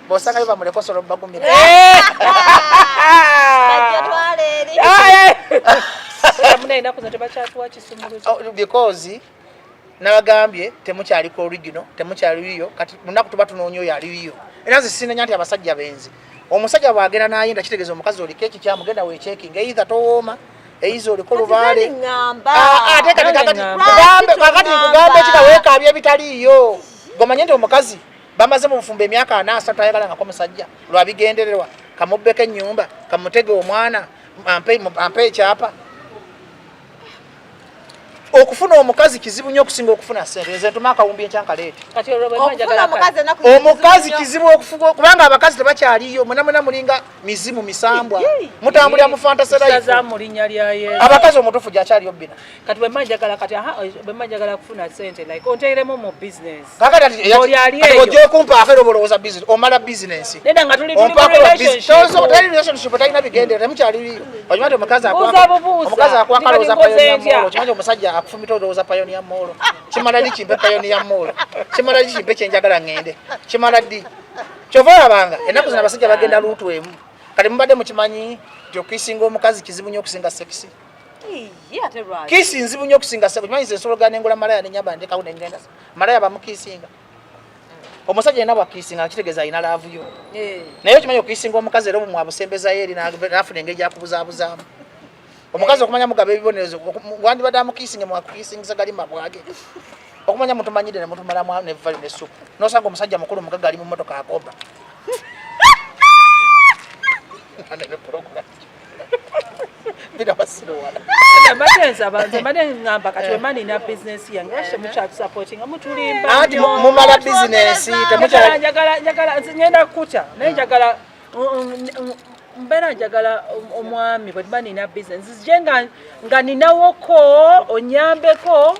bosanga bamuleko solo bagumira because nabagambye temukyaliko original temukyaliyo kati munaku tuba tunoonya oyo aliyo era nze sinenya nti abasajja benzi omusajja bwagenda nayenda kitegeeza omukazi oliko eki kyamugenda weekyeki either towooma eizo oliko lubaale ate kakati nkugambe ekikaweekaabya ebitaliiyo gomanye nti omukazi bamaze mu bufumbo emyaka 4 tayagala ngako musajja lwabigendererwa kamubbeko ennyumba kamutege omwana ampe ekyapa okufuna omukazi kizibu nnyo okusinga okufuna ssente nze ntuma akawumbi enkyankaleete omukazi kizibu okufuga kubanga abakazi tebakyaliyo mwenamwena mulinga mizimu misambwa mutambulira mu fantasy life abakazi omutuufu gyakyaliyo bbina kati bwemanjagala kufuna ssente like onteeremu mu business kakatiokumpa akero bolowooza business omala business relationship talina bigendera temukyaliriyo okimanyi omukazi akwakalowooza payoniya molo okimanyi omusajja akufumita olowooza payoniya molo kimala ddi kimpe payoniya molo kimala ddi kimpe kyenjagala ngende kimala ddi kyova olabanga ennaku zino abasajja bagenda luutu emu kati mubadde mukimanyi nti okukisinga omukazi kizibu nnyo okusinga sekisi kisi nzibu nnyo okusinga sekisi kimanyi nze nsologana nengola malaya nenyamba ndekawo nengenda malaya bamukisinga omusajja yena bwakisinga akitegeza ina love yo naye okimanyi okisinga omukazi era omwabusembeza yeri nafuna engeri gyakubuzabuzaamu omukazi okumanya mugaba ebibonerezo wandibadde amukisinga mwakukisingiza galima bwage okumanya mutumanyire ne mutumalamu ne vali ne supu nosanga omusajja mukulu mugaga ali mu motoka akoba bina basiruwala mbadde ngamba kati wemani na business yange lwaki mukyatusapotinga mutulimba anti mumala bizinensi njagala ngenda kukuta naye njagala mbeera njagala omwami bwe tuba nina business nzije nga ninawoko onyambeko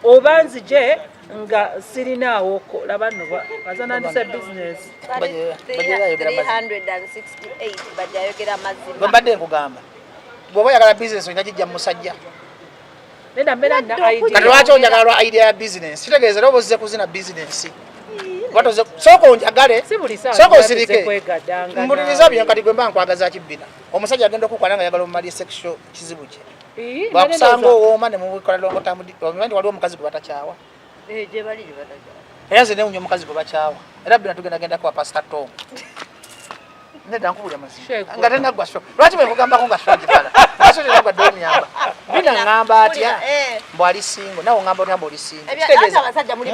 oba nzije nga sirinaawoko laba nno azanandisa business 368 badde ayogera mazima bwembadde nkugamba bw'oba oyagala business olina gijja mu musajja nenda mbeera nina idea kati lwaki onjagala lwa idea ya business kitegeeza era oba ozze kuzina business sooka onjagale sooka osirike mbuliriza byo kati gwe mba nkwagaza kibbina omusajja agenda okukwana nga yagala omumalye sexual kizibu kye bakusanga owooma ne mubikola longotamumanyi waliwo omukazi gwe batakyawa era nze newunya omukazi gwe bakyawa era bina tugenda kwa pastor Tom nedda nkubulya mazima nga tenagwa sho lwaki bwe nkugambako nga sho gibala aso tenagwa donyamba bina ngamba atya mbwali singo nawe ngamba otamba oli singo kitegeeza abasajja muli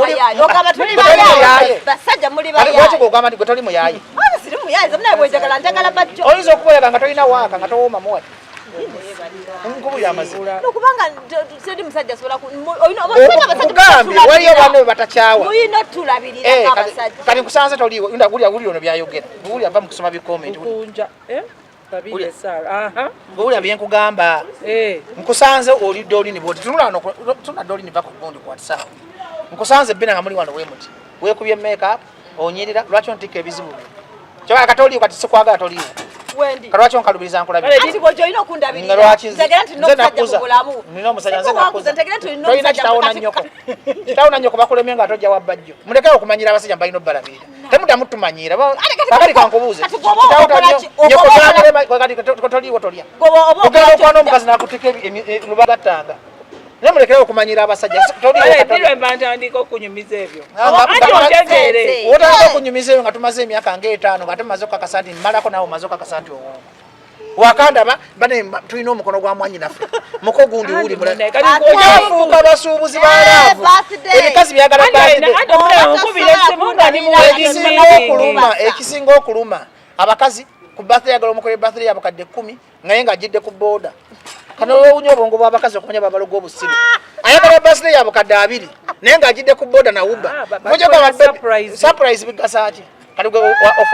bayaye lwaki gwogamba nti gwe toli muyaye siri muyaye zomnaye bwenjagala njagala bajjo oyinza okuboyaga nga tolina waaka nga towooma muwati nkubulya amazima nokubanga siri musajja sobola okugambye waliyo banne bwe batakyawa muyina otulabirira abasajja kati nkusanze toliiwo wuli ono byayogera wuli ava mu kusoma bikomenti ngowulya byenkugamba nkusanze oli dolini bwoti tuna dolini va ku gundi kwatisawo nkusanze bina nga muli wano wemuti wekubye makeup onyirira lwaki ontikka ebizibu kyobala katoliiwo kati sikwagala toliiwo kalwaki onkalubiriza nkulabira nina omusajja nze nakuza tolina kitawo na nnyoko kitawo na nnyoko bakulemye nga tojja wa bajjo mulekere okumanyira abasajja mbalina obbalabirira temuddamu tumanyiira kakati kankubuuze toliiwo tolya ogenda okwana omukazi nakutika lubagattanga naye mulekere okumanyira abasajja mbantandika okunyumiza ebyo otandika okunyumiza ebyo nga tumaze emyaka nga5 nga tumaze okukakasa nti mmalako nawe omaze okukakasa nti owooma wakandaba bane tulina omukono gwa mwanyi naffe muko gundi wuli mulafuuka abasuubuzi balaavu ebikazi byagala ekisinga okuluma abakazi ku birthday yagala omukole birthday yabakadde 10 naye nga ajidde ku booda kano owunya obwongo bw'abakazi okumanya babaloga obusiru ayagala birthday yabakadde 2 naye nga ajidde ku booda na uba surprise bigasa ati kati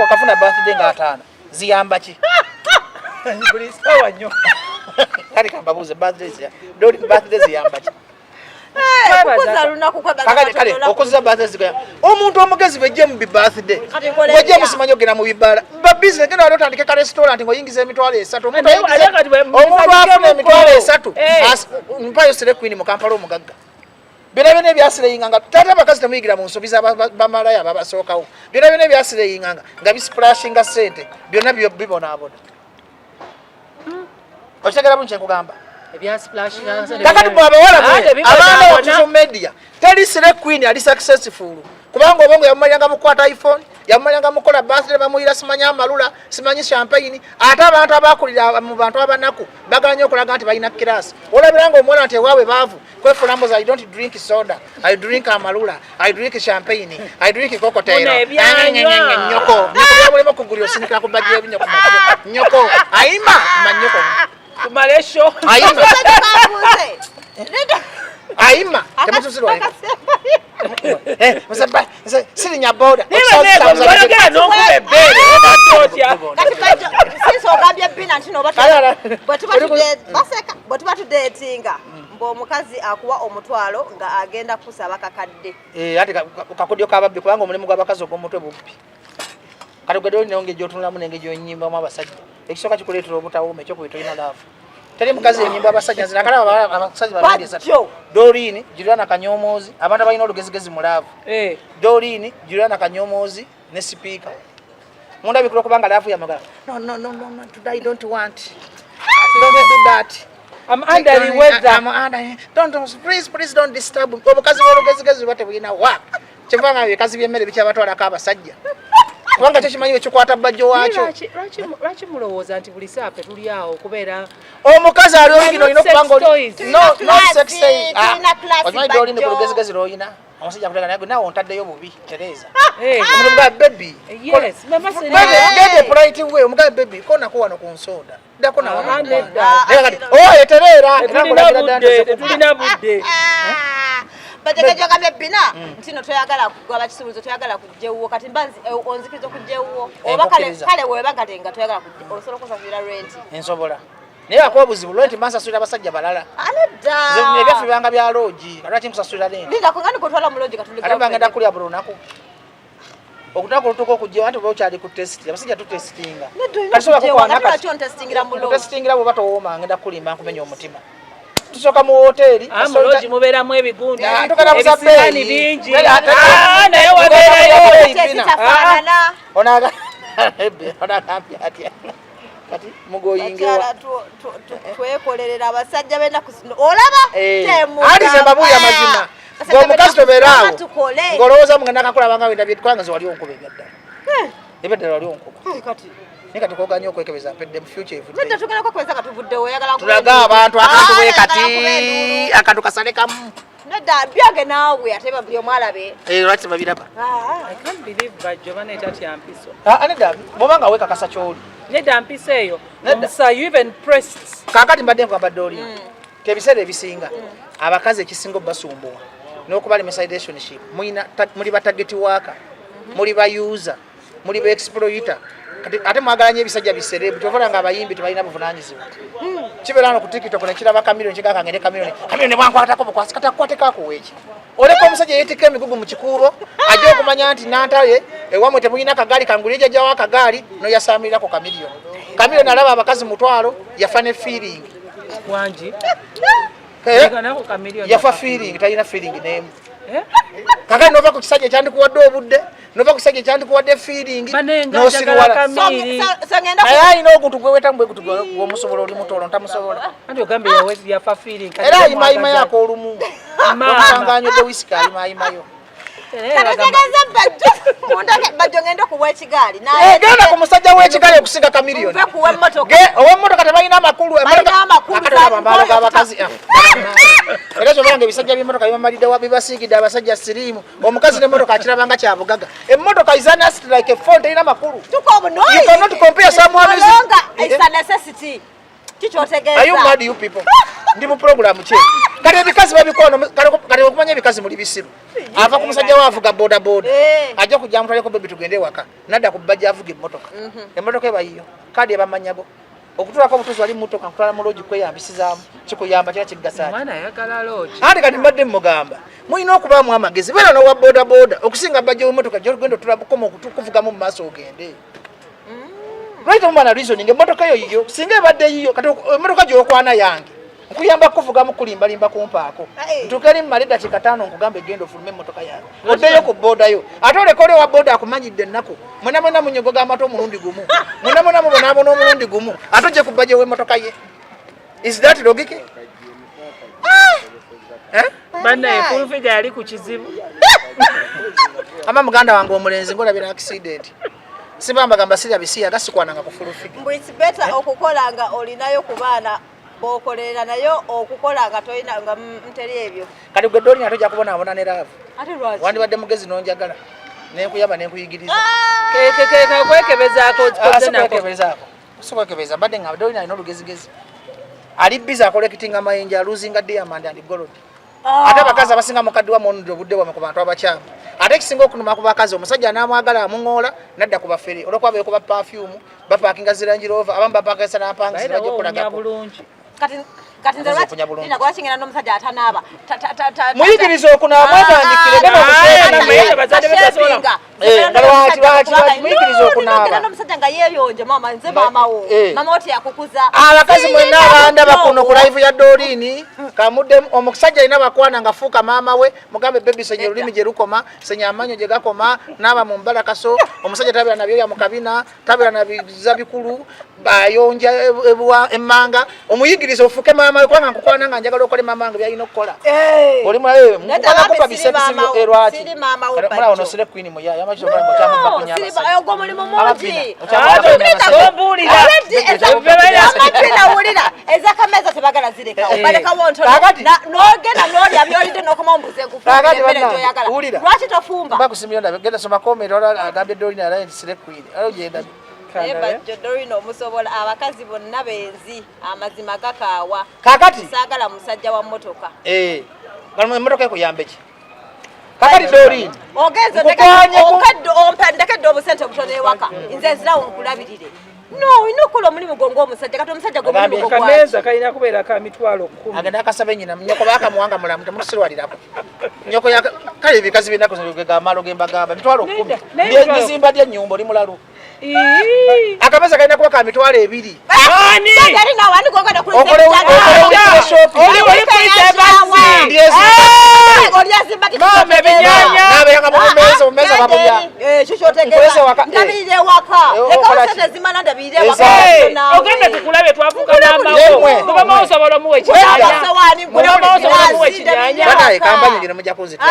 okafuna birthday nga 5 ziyamba ki kali kambabuuze birthday ziyamba ki kale okozesa birthday zigaya omuntu omugezi bejje mu birthday bejje musimanyi ogenda mu bibala ba business genda wali otandike ka restaurant ng'oyingiza emitwalo 3 omuntu afuna emitwalo 3 mpayo sere queen mu Kampala omugagga byonna ebyasireyinganga tata abakazi temuyigira mu nsobi bamalaya babasookawo byonna ebyasireyinganga nga bisiplashinga sente byonna bibonaabona okitegera bunki enkugamba kakati mwabawala abaana wakizo media teri sire queen ali successful kubanga obongo yamumaliranga mukwata iPhone yamumaliranga mukola birthday bamuyira simanya amalula simanyi champagne ate abantu abakulira mu bantu abanaku bagalanye okulaga nti balina class olabiranga omwana nti ewaabwe baavu kwefulambo I don't drink soda I drink amalula I drink champagne I drink cocktail nyoko nyoko kugulira osinikira ku bajje ebinyoko nyoko ayima manyoko kumalesho ayima temusuzirwa musaba siri nyaboda bwetuba tudeetinga ng'omukazi akuwa omutwalo nga agenda kusaba kakadde ati kakodyo kababbi kubanga omulimu gw'abakazi ogw'omutwe bubbi kati gwe doli newonge gyotunulamu nenge gyonyimbamu abasajja ekisooka kikuleetera obutawuuma ekyokubi tolina laavu teri mukazi enyimba abasajja nzina kala abasajja babiri Dorine Juliana Kanyomoozi abantu abalina olugezigezi mu laavu Dorine Juliana Kanyomoozi ne speaker munda bikula kubanga laavu yamagala no today don't want don't do that I'm under the weather I'm under don't please don't disturb obukazi olugezigezi bate bwina wa Kyevanga ebikazi by'emmere bikyabatwalako abasajja. Kubanga kyo kimanyi ekikwata bajjo wakyo. Lwaki mulowooza nti buli saape tuli awo okubeera omukazi ali olugino olina okubanga no sex toys. Okimanyi gy'olina ku lugezigezi lw'olina omusajja akutegana naye naawe ontaddeyo bubi Tereza. Omuntu mugabe baby. Yes, Gende polite way omugabe baby konako wano ku nsonda. Ddako nawe. Oye Terera. Tulina budde. Bategejoga bebina ntino toyagala kugaba kisubuzo toyagala kujjewuwo kati mbanzi onzikirizo kujjewuwo oba kale weba gatenga toyagala kujje osolo kusafira rent ensobola naye akoba buzibu rent masasulira basajja balala aleda zebye byafu byanga bya loji kalati musasulira rent linda kungani kotwala mu loji katulika ate bangenda kulya bulunako okutaka olutuko kujje ate bokyali ku test abasajja tu testinga kati soba kukwana kati testingira mu loji testingira bo batooma ngenda kulimba nkumenya omutima tusoka mu hoteli amoloji mubeeramu ebigundi ebisiani bingi naye wabeerayo onaga kati mugoyingewa twekolerera abasajja bena olaba ali sembabuya mazima ng'omukazi tobeeraawo ng'olowooza mugenda kakulabanga wenda byetwangaze wali onkuba ebyaddala ebyaddala wali onkuba nika tukoganya okwekebeza mpedde mu future evudde nenda tugenda kwekebeza katuvudde oyagala tulaga abantu akantu bwe kati akantu kasale kamu neda byage naawe ate babuli omwalabe lwaki babiraba I can't believe bajjo baneeta tya mpiso neda bwobanga weekakasa kyoli neda mpiso eyo omusa you even pressed kakati mbadde nkugambadde oli tebiseera ebisinga abakazi ekisinga obasumbuwa n'okubalemesa relationship muli batageti waaka muli bayuza muli ba exploiter ate mwagalanye ebisajja biserebu kyovola nga abayimbi tebalina buvunanyizibwa kibeera no ku TikTok nekiraba kamiliyoni kigaka ngende kamiliyoni bwankwatako bukwasi katakwatekakuweeki oleka omusajja yeetika emigugu mu kikuubo ajja okumanya nti nantaye ewamwe temulina kagaali kangulire jajjawo akagaali noyasaamirirako kamiliyoni alaba abakazi mutwalo yafa ne feeling wangi yafa feeling talina feeling n'emu kakati nova ku kisajja ekyandikuwadde obudde nova ku kisajja ekyandikuwadde feeling n'osiriwala naye alina ogutu gwe wetamu bwe gutu gwomusobola oli mutoolo ntamusobola era ayimayima yako olumu omusanganyo de wisiki ayimayimayo bajjo ngenda kuwa ekigaali genda ku musajja w'ekigaali okusinga kamiliyoni ow'emmotoka tebalina amakulu g'abakazi era kyobalanga ebisajja by'emmotoka bibamaliddewa bibasiigidde abasajja siriimu omukazi n'emmotoka akirabanga kyabugaga emmotoka is an asset like a phone terina makulu you cannot compare someone are you mad you people ndi mu program kye kale ebikazi babikono kale okumanya ebikazi muli bisiru ava ku musajja waavuga boda boda ajja kujja mutwaleko bebi tugende waka nadda ku bajja avuga emmotoka ebayiyo kadi ebamanyabo okutulako obutuzi wali mmotoka nkutwala mu logi kweyambisizaamu kikuyamba kira kigasaati ate kati mbadde mmugamba mulina okubaamu amagezi beera nowa boda boda okusinga bajja w'emmotoka gyogenda otulabukoma okuvugamu mu maaso ogende lwaita omwana reasoning emmotoka eyo yiyo singa ebadde yiyo kati emmotoka gy'okwana yange nkuyamba kuvugamu kulimbalimba kumpaako ntuuka eri mumale eddakiika 5 nkugamba egenda ofulume emmotoka yange oddeyo ku boodayo ate oleka oli owa booda akumanyidde ennaku mwena mwena munyogoga amata omulundi gumu mwena mwena mubonaabona omulundi gumu ate ojje kubba gyew'emmotoka ye is that logic? bannaye fulfiga yali ku kizibu ama muganda wange omulenzi ngolabira accident sibambagamba sirya bisiya gasikwananga ku fulfiga mbu it's better okukolanga olinayo ku baana bokolerera nayo okukolanga toyina nga mteri ebyo kati gwe doli natojja kubonaabona ne laavu ate lwaki wandibadde mugezi n'onjagala nenkuyamba nenkuyigiriza kwekebeza badde nga doli nalina olugezigezi ali biza akolekitinga mayinja aluzinga diamond and gold ate abakazi abasinga mukaddiwa muonudde obudde bwame ku bantu abakyamu ate ekisinga okunuma ku bakazi omusajja n'amwagala amuŋoola nadda ku bafere olwokuba beekuba perfume bapakinga ziranjirova abamu bapakisa nampangisi bajja okulagako kati nze gwakingenda n'omusajja atanaaba muyigiriza okunaaba mwetandikire muyigiriza okunaaba n'omusajja nga yeeyonje mama nze mama wo mama oti yakukuza abakazi mwenna abandaba kuno ku live ya Doreen kamudde omusajja alina bakwana nga fuuka maama we mugambe baby senye olulimi gye lukoma senye amanyo gye gakoma naaba mu mbalakaso omusajja tabira nabyo ya mukabina tabira nabiza bikulu bayonja emmanga omuyigiriza ofuke maama we kubanga nkukwana nga njagala okole maama wange byalina okukola oli mulabe mukwana kupa bisebisibi erwaki mula ono sire queen muya yamacho bali mutamu bakunyaba ogo mulimu mungi amapina ezakameza tebagala zireka obaleka wontono nogenda nolya byolidde nokoma ombuze kufumbira lwaki tofumba bakusimira genda soma comment ola agambye Doreen ala sire queen alo genda Bajjo Doreen omusobola abakazi bonna benzi amazima gakaawa kakati saagala musajja wa motoka galmo motoka ekuyambe ki kakati Doreen ogenzo ndekadde obusente obutono ewaka nze nzirawo nkulabirire no inokulo mulimu gongo omusajja kati omusajja go mulimu kameza kalina kubeera ka mitwalo 10 agenda akasabe nyina nyoko baka muwanga mulamu temusirwalirako nyoko ya kale bikazi binako zogega amalo gemba gamba mitwalo 10 bizimba dya nyumba oli mulalu akameza kalina kuba ka mitwalo 2 ani yali na wandi gogada kuli okole oli kulite basi olyazimbati mama binyanya nabe yanga mumeza umeza babulya shoshotegeza ndabirire waka ekawasete zimana ndabirire waka ogenda tukulabe twavuka mama kuba mawusobola muwe kinyanya banaye kambanyi ngene mujja kuzita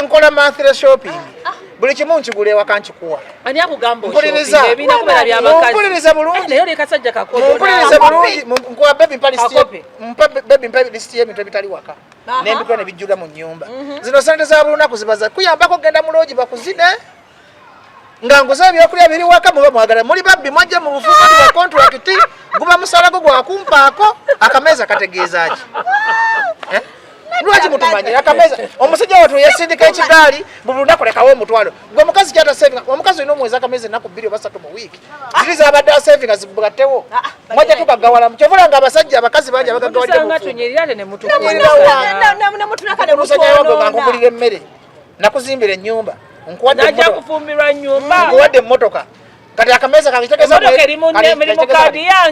nkola monthly shopping buli kimu nkigule waka nkikuwa ani akugamba oshopinga ebina kubera byabakazi mpuliriza bulungi nayo le kasajja kakodo mpuliriza bulungi nkuwa baby mpali list y'ebintu ebitali waka n'embiko ne bijjula mu nnyumba zino sente za bulunaku zibaza kuyambako genda mu loogi bakuzine nga nguza ebyokulya biri waka muba mwagala muli babbi mwajja mu bufuuko bwa contract guba musalago gwakumpaako akameza kategeeza ki lwaki mutumanyira akameza omusajja watu yasindika ekigaali bulunaku lekawo omutwalo gwe mukazi kyata saving omukazi olina omwezi akameza ennaku 2 oba 3 mu wiiki ziriza abadde saving zibugatewo mwajja tukagawala mukyovula nga abasajja abakazi bangi abagawaddmusajja wagwe nga nkugulira emmere nakuzimbira ennyumba nkuwadde emmotoka kati akameza kakitegeza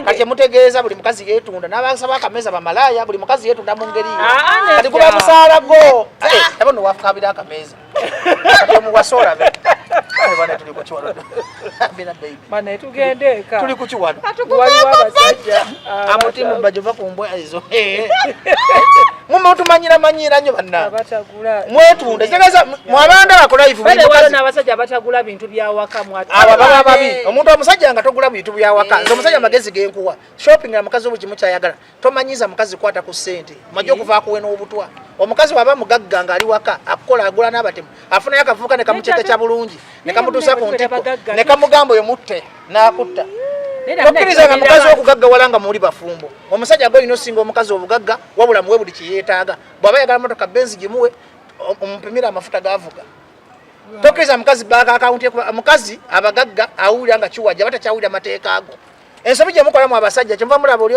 kati mutegeeza buli mukazi yeetunda n'abasaba akameza bamalaya buli mukazi yeetunda mu ngeri kati kuba musaala go abo nowakabira akameza kati omuwasola be bana tuli ku kiwalo bina baby bana tugende eka tuli ku kiwalo waliwo abasajja amutimu bajova ku mbwa ezo mume tumanyira nnyo banna batagula mwetunda kitegeza mwabanda bakola ifu bale wala n'abasajja batagula bintu bya waka mwatu ababala babi omuntu omusajja nga togula bintu bya waka nze omusajja magezi genkuwa shopping na mukazi obukimu kyayagala tomanyiza mukazi kwata ku ssente majjo kuva kuwe n'obutwa omukazi waba mugagga nga ali waka akola agula n'abatemu afuna yakavuka ne kamukyeta kya bulungi ne kamutuusa ku ntiko ne kamugamba oyo mutte n'akutta tokkiriza nga mukazi w'okugagga wala nga muli bafumbo omusajja gwe olina osinga omukazi obugagga wabula muwe buli kiyeetaaga bw'aba yagala motoka benzi gimuwe omupimira amafuta g'avuga tokkiriza mukazi baaka akawunti mukazi abagagga awulira nga kiwajja batakyawulira mateeka ago ensobi gye mukolamu abasajja kyenva mulaba oli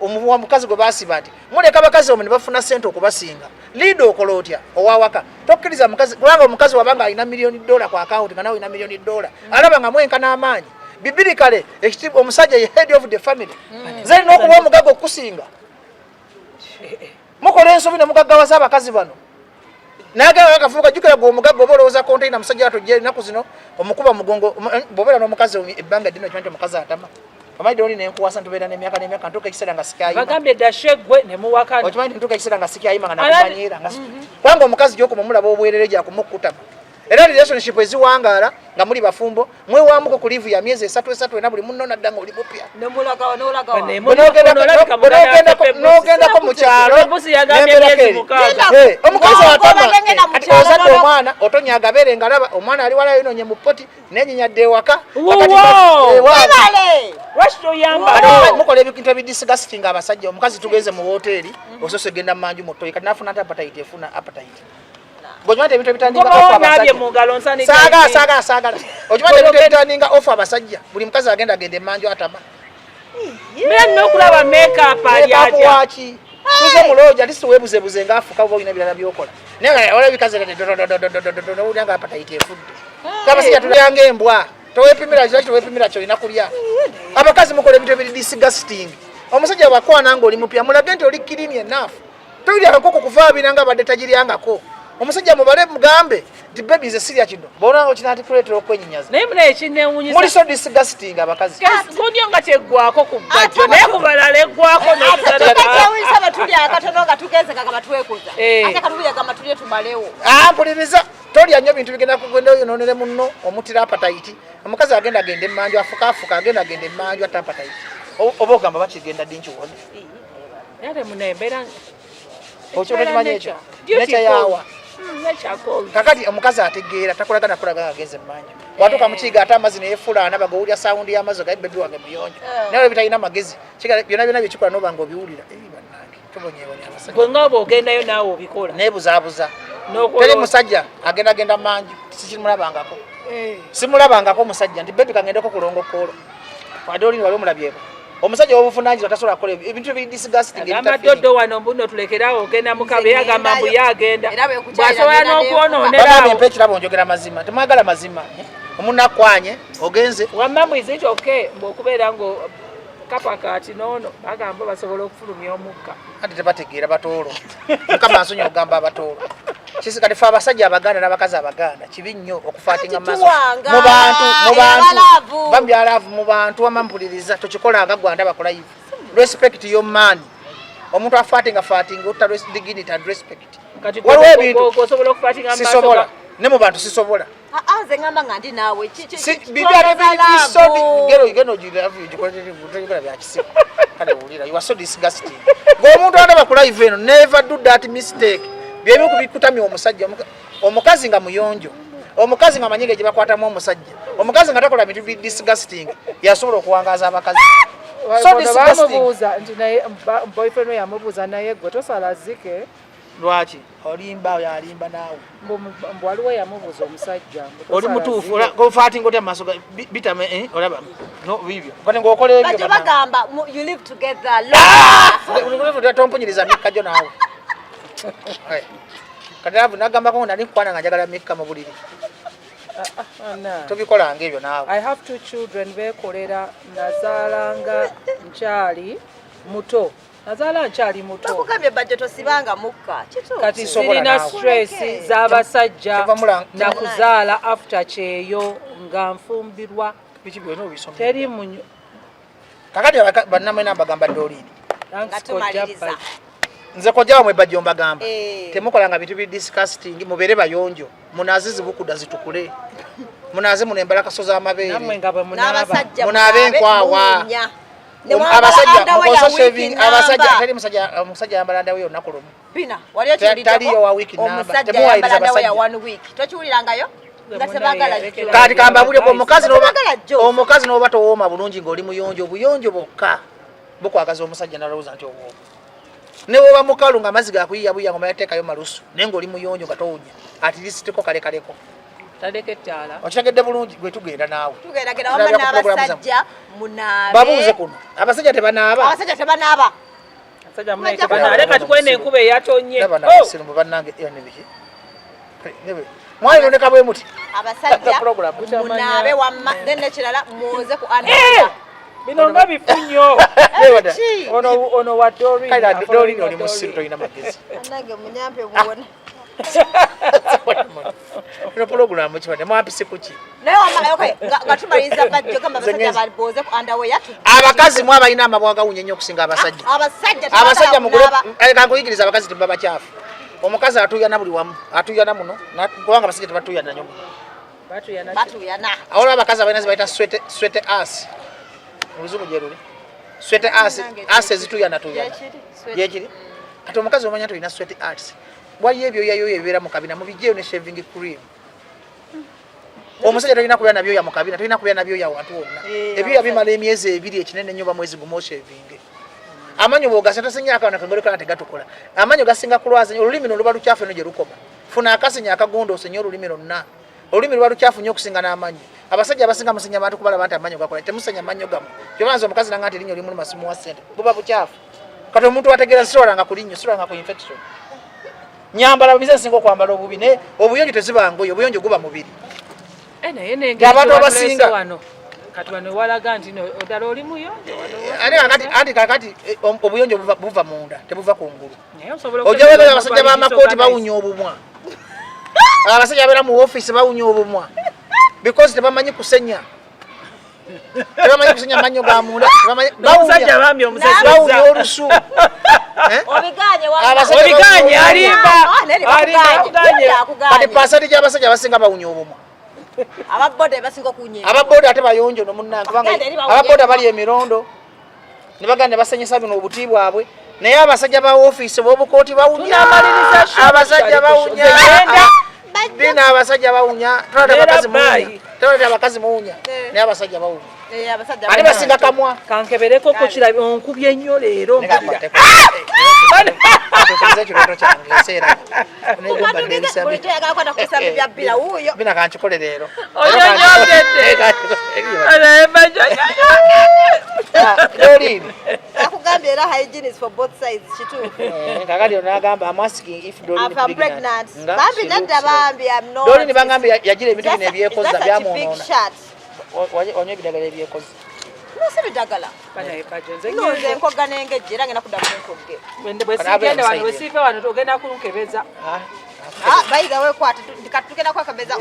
omukazi gwe baasiba ati muleka abakazi omwe ne bafuna ssente okubasinga liida okola otya owawaka tokkiriza mukazi kubanga omukazi wabanga alina $1 million ku akawunti nga nawe olina $1 million alaba nga mwenka n'amaanyi bibiri kale ekitiibwa omusajja ye head of the family nze alina okuba omugagga okukusinga mukola ensobi ne mugaggawaza abakazi bano nagala akafuuka jukira gwe omugagga oba olowooza konteina musajja atojja ennaku zino omukuba mugongo bw'obeera n'omukazi ebbanga ddino kimanyi omukazi atama omanyi oli nenkuwasa ntubeera n'emyaka n'emyaka ntuuka ekiseera nga sikayima bagambye dashe gwe ne muwakana okimanyi ntuuka ekiseera nga sikayima nga nakumanyiira kubanga omukazi gy'okuma mulaba obwerere gyakumukutama era relationship eziwangaala nga muli bafumbo mwewamuko ku livu ya myezi 3 ena buli munno nadda nga oli bupya n'ogendako mu kyalo omukazi atama ati ozadde omwana otonyaga beere nga laba omwana ali wala yinonye mu poti nenyinyadde ewaka mukola ebintu ebidisgusting abasajja omukazi tugenze mu woteeri osose genda mu manju mutoyi kati nafuna ate appetite efuna appetite Ojumate ebintu bitandika ofa abasajja. Sagala. Ojumate ebintu bitandika ofa abasajja. Buli mukazi agenda agende manjo atama. Mira nokulaba makeup ali aja. tuze muloja tisiwebuzebuze ngaafuka oba olina ebirala byokola naye olaba bikaze nowulira nga apatayiti efudde kabasajja tulyanga embwa towepimira kyolina kulya abakazi mukola ebintu ebiri disgusting omusajja bwakwana nga oli mupya mulage nti oli clean enough towulira akakoko kuvaabira nga abadde tagiryangako omusajja mubale mugambe nti baby nze sirya kino bonanga okina nti kuleetera okwenyinyaza naye muna ekinewunyisa muli so disgusting abakazi gondyo nga kyeggwako ku bajjo naye kubalala eggwako nekyewunyisa batulya akatono nga tugenze nga batwekuza ate katulya nga matulye tumalewo mpuliriza tolya nnyo bintu bigenda kugenda oyonoonere munno omutira apatayiti omukazi agenda agenda emmanju afuka agenda agenda emmanju ate apatayiti oba ogamba bakigenda ddi nkiwone yate muna embeera okyotekimanya ekyo nekyayawa kakati omukazi ategeera takolagana kulaga agenze emmanju watuuka mukiiga ate amazzi neyefulaana bagowulya sawundi y'amazzi gaye bebi wange muyonjo naye bitalina magezi byonna byonna byekikola noba nga obiwulira bannange tubonyeebonye abasajja gwe nga oba ogendayo naawe obikola neebuzaabuza teri musajja agenda mmanju sikimulabangako simulabangako omusajja nti bebi kangendeko kulongokoolo wadde olini wali omulabyeko omusajja w'obuvunanyizibwa tasobola kukola ebintu ebiri disgusting amadoddo wano mbuno tulekerawo ogenda mukabe yagamba mbu yagenda bwasobola n'okwonoonerawo empa ekirabo njogera mazima temwagala mazima omunakwanye ogenze wamma mwiziti oke mbuokubeera nga kapakati noono bagamba basobola okufulumya omukka ate tebategeera batoolo mukama nsonyi ogamba abatoolo kisikati fe abasajja abaganda n'abakazi abaganda kibi nnyo okufaatinga maaso mubantu bamubyalaavu mu bantu wamampuliriza tokikolanga gwanda bakola yivu respect yomaani omuntu afaatinga ota dignity and respect waliwo ebintu sisobola ne mu bantu sisobola nze ngamba nga ndi naawe geno byakisibu kale wulira you are so disgusting ng'omuntu alaba ku live eno never do that mistake byebimu kubikutamya omusajja omukazi nga muyonjo omukazi nga manyige gye bakwatamu omusajja omukazi nga takola bintu disgusting yasobola okuwangaaza abakazi bamubuuza nti naye boyfriend we yamubuuza naye gwe tosala zike lwaki olimba oyo alimba naawe mbu waliwo yamubuuza omusajja oli mutuufu ofaatinga otya mumaaso bitame olaba bibyo kati ng'okola ebyo bagamba you live together tompunyiriza mikka gyo naawe kati nagambako nali nkukwana nga njagala mikka mu buliri tobikolanga ebyo naawe I have 2 children beekolera nazaalanga nkyali muto bakugambye bajja tosibanga mukka kati sirina stress z'abasajja nakuzaala after kyeyo nga nfumbirwa teri munyo kakati bannamwena mbagamba ddoolini nze kojja wamwe bajja mbagamba temukolanga bintu biri disgusting mubeere bayonjo munaaze zibukuda zitukule munaaze munembala kasozi amabeere munaabe enkwawa omusajja yambala ndawe olunaku lumu taliyo wa wiiki namba temuwayiriza abasajja kati kambabuleko omukazi n'oba towooma bulungi ng'oli muyonjo obuyonjo bwokka bukwagaza omusajja nalowooza nti owooma newoba mukalu nga amazzi gakuyiyabuya ngoma yateekayo malusu naye ng'oli muyonjo nga towunya atirisiteko kalekaleko okitegedde bulungi gwe tugenda naawe babuuze kuno abasajja tebanaaba leka tukwena enkuba eyatonye bannange nebiki mwalirondeka bwe muti munaabe wamma nekirala muze ku bino nga bifunyo ono wadde olini oli musiru tolina magezi ino pulogulamu kibadde mwampise kuki abakazi mwe abalina amabwa agawunya ennyo okusinga abasajja abasajja kankuyigiriza abakazi tebaba bakyafu omukazi atuyana buli wamu atuyana muno kubanga abasajja tebatuyana nnyo awolaba abakazi abalina zibayita swete as muluzungu gyeruli swete as ezituyana gyekiri kati omukazi omanya nti olina swete as waliyo ebyoyayo ebibeera mu kabina mubijjeyo ne shaving cream omusajja tolina kubeera nabyoya mu kabina tolina kubeera nabyoya wantu wonna ebyoya bimala emyezi 2 ekinene nnyo mwezi gumu oshavinge amanyo bwogasa tasinga akawana kangolo kana tegatukola amanyo gasinga kulwaza olulimi luba lukyafu eno gye lukoma funa akasenya akagondo osenye olulimi lwonna olulimi luba lukyafu nnyo okusinga n'amanyo abasajja abasinga musenya abantu kubalaba nti amanyo gakola temusenya amanyo gamu kyobanza omukazi nanga nti erinnya oli muluma simuwa ssente buba bukyafu kati omuntu ategeera sitola nga kulinnyo sitola nga ku infection nyambala bize singo kwambala obubi ne obuyonjo tezibanga oyo obuyonjo guba mubiri naye nengeri abantu abasinga wano kati wano walaga nti oddala oli muyonjo anti kakati obuyonjo buva munda tebuva kungulu ojawega abasajja b'amakooti bawunya obumwa abasajja abeera mu ofiisi bawunya obumwa because tebamanyi kusenya manyo ga munda bawunya olusu obiganye alimba kati pasadi gy'abasajja abasinga bawunya obumwa ababoda ate bayonjo nomunnange kubanga ababoda bali emirondo ne bagenda ne basenyesa bino obuti bwabwe naye abasajja ba ofiisi b'obukooti bawunya abasajja bawunya bina abasajja bawunya toleta abakazi muwunya naye abasajja bawunya ate basinga kamwa kankebereko ko kirabe onkubye nnyo leero bina kankikole leero akugambye era hygiene is for both sides kituufu kakati onagamba I'm asking if I'm pregnant bambi nadda bambi I'm not Dolly nibangambye yagira ebintu bino ebyekoza byamunoona onywa ebidagala ebyekoza sibidagala nonze enkoga n'engejje era ngenda kudda bwesigenda wano bwesiive wano togenda kunkebeza bayiga wekwata katugenda kwakebeza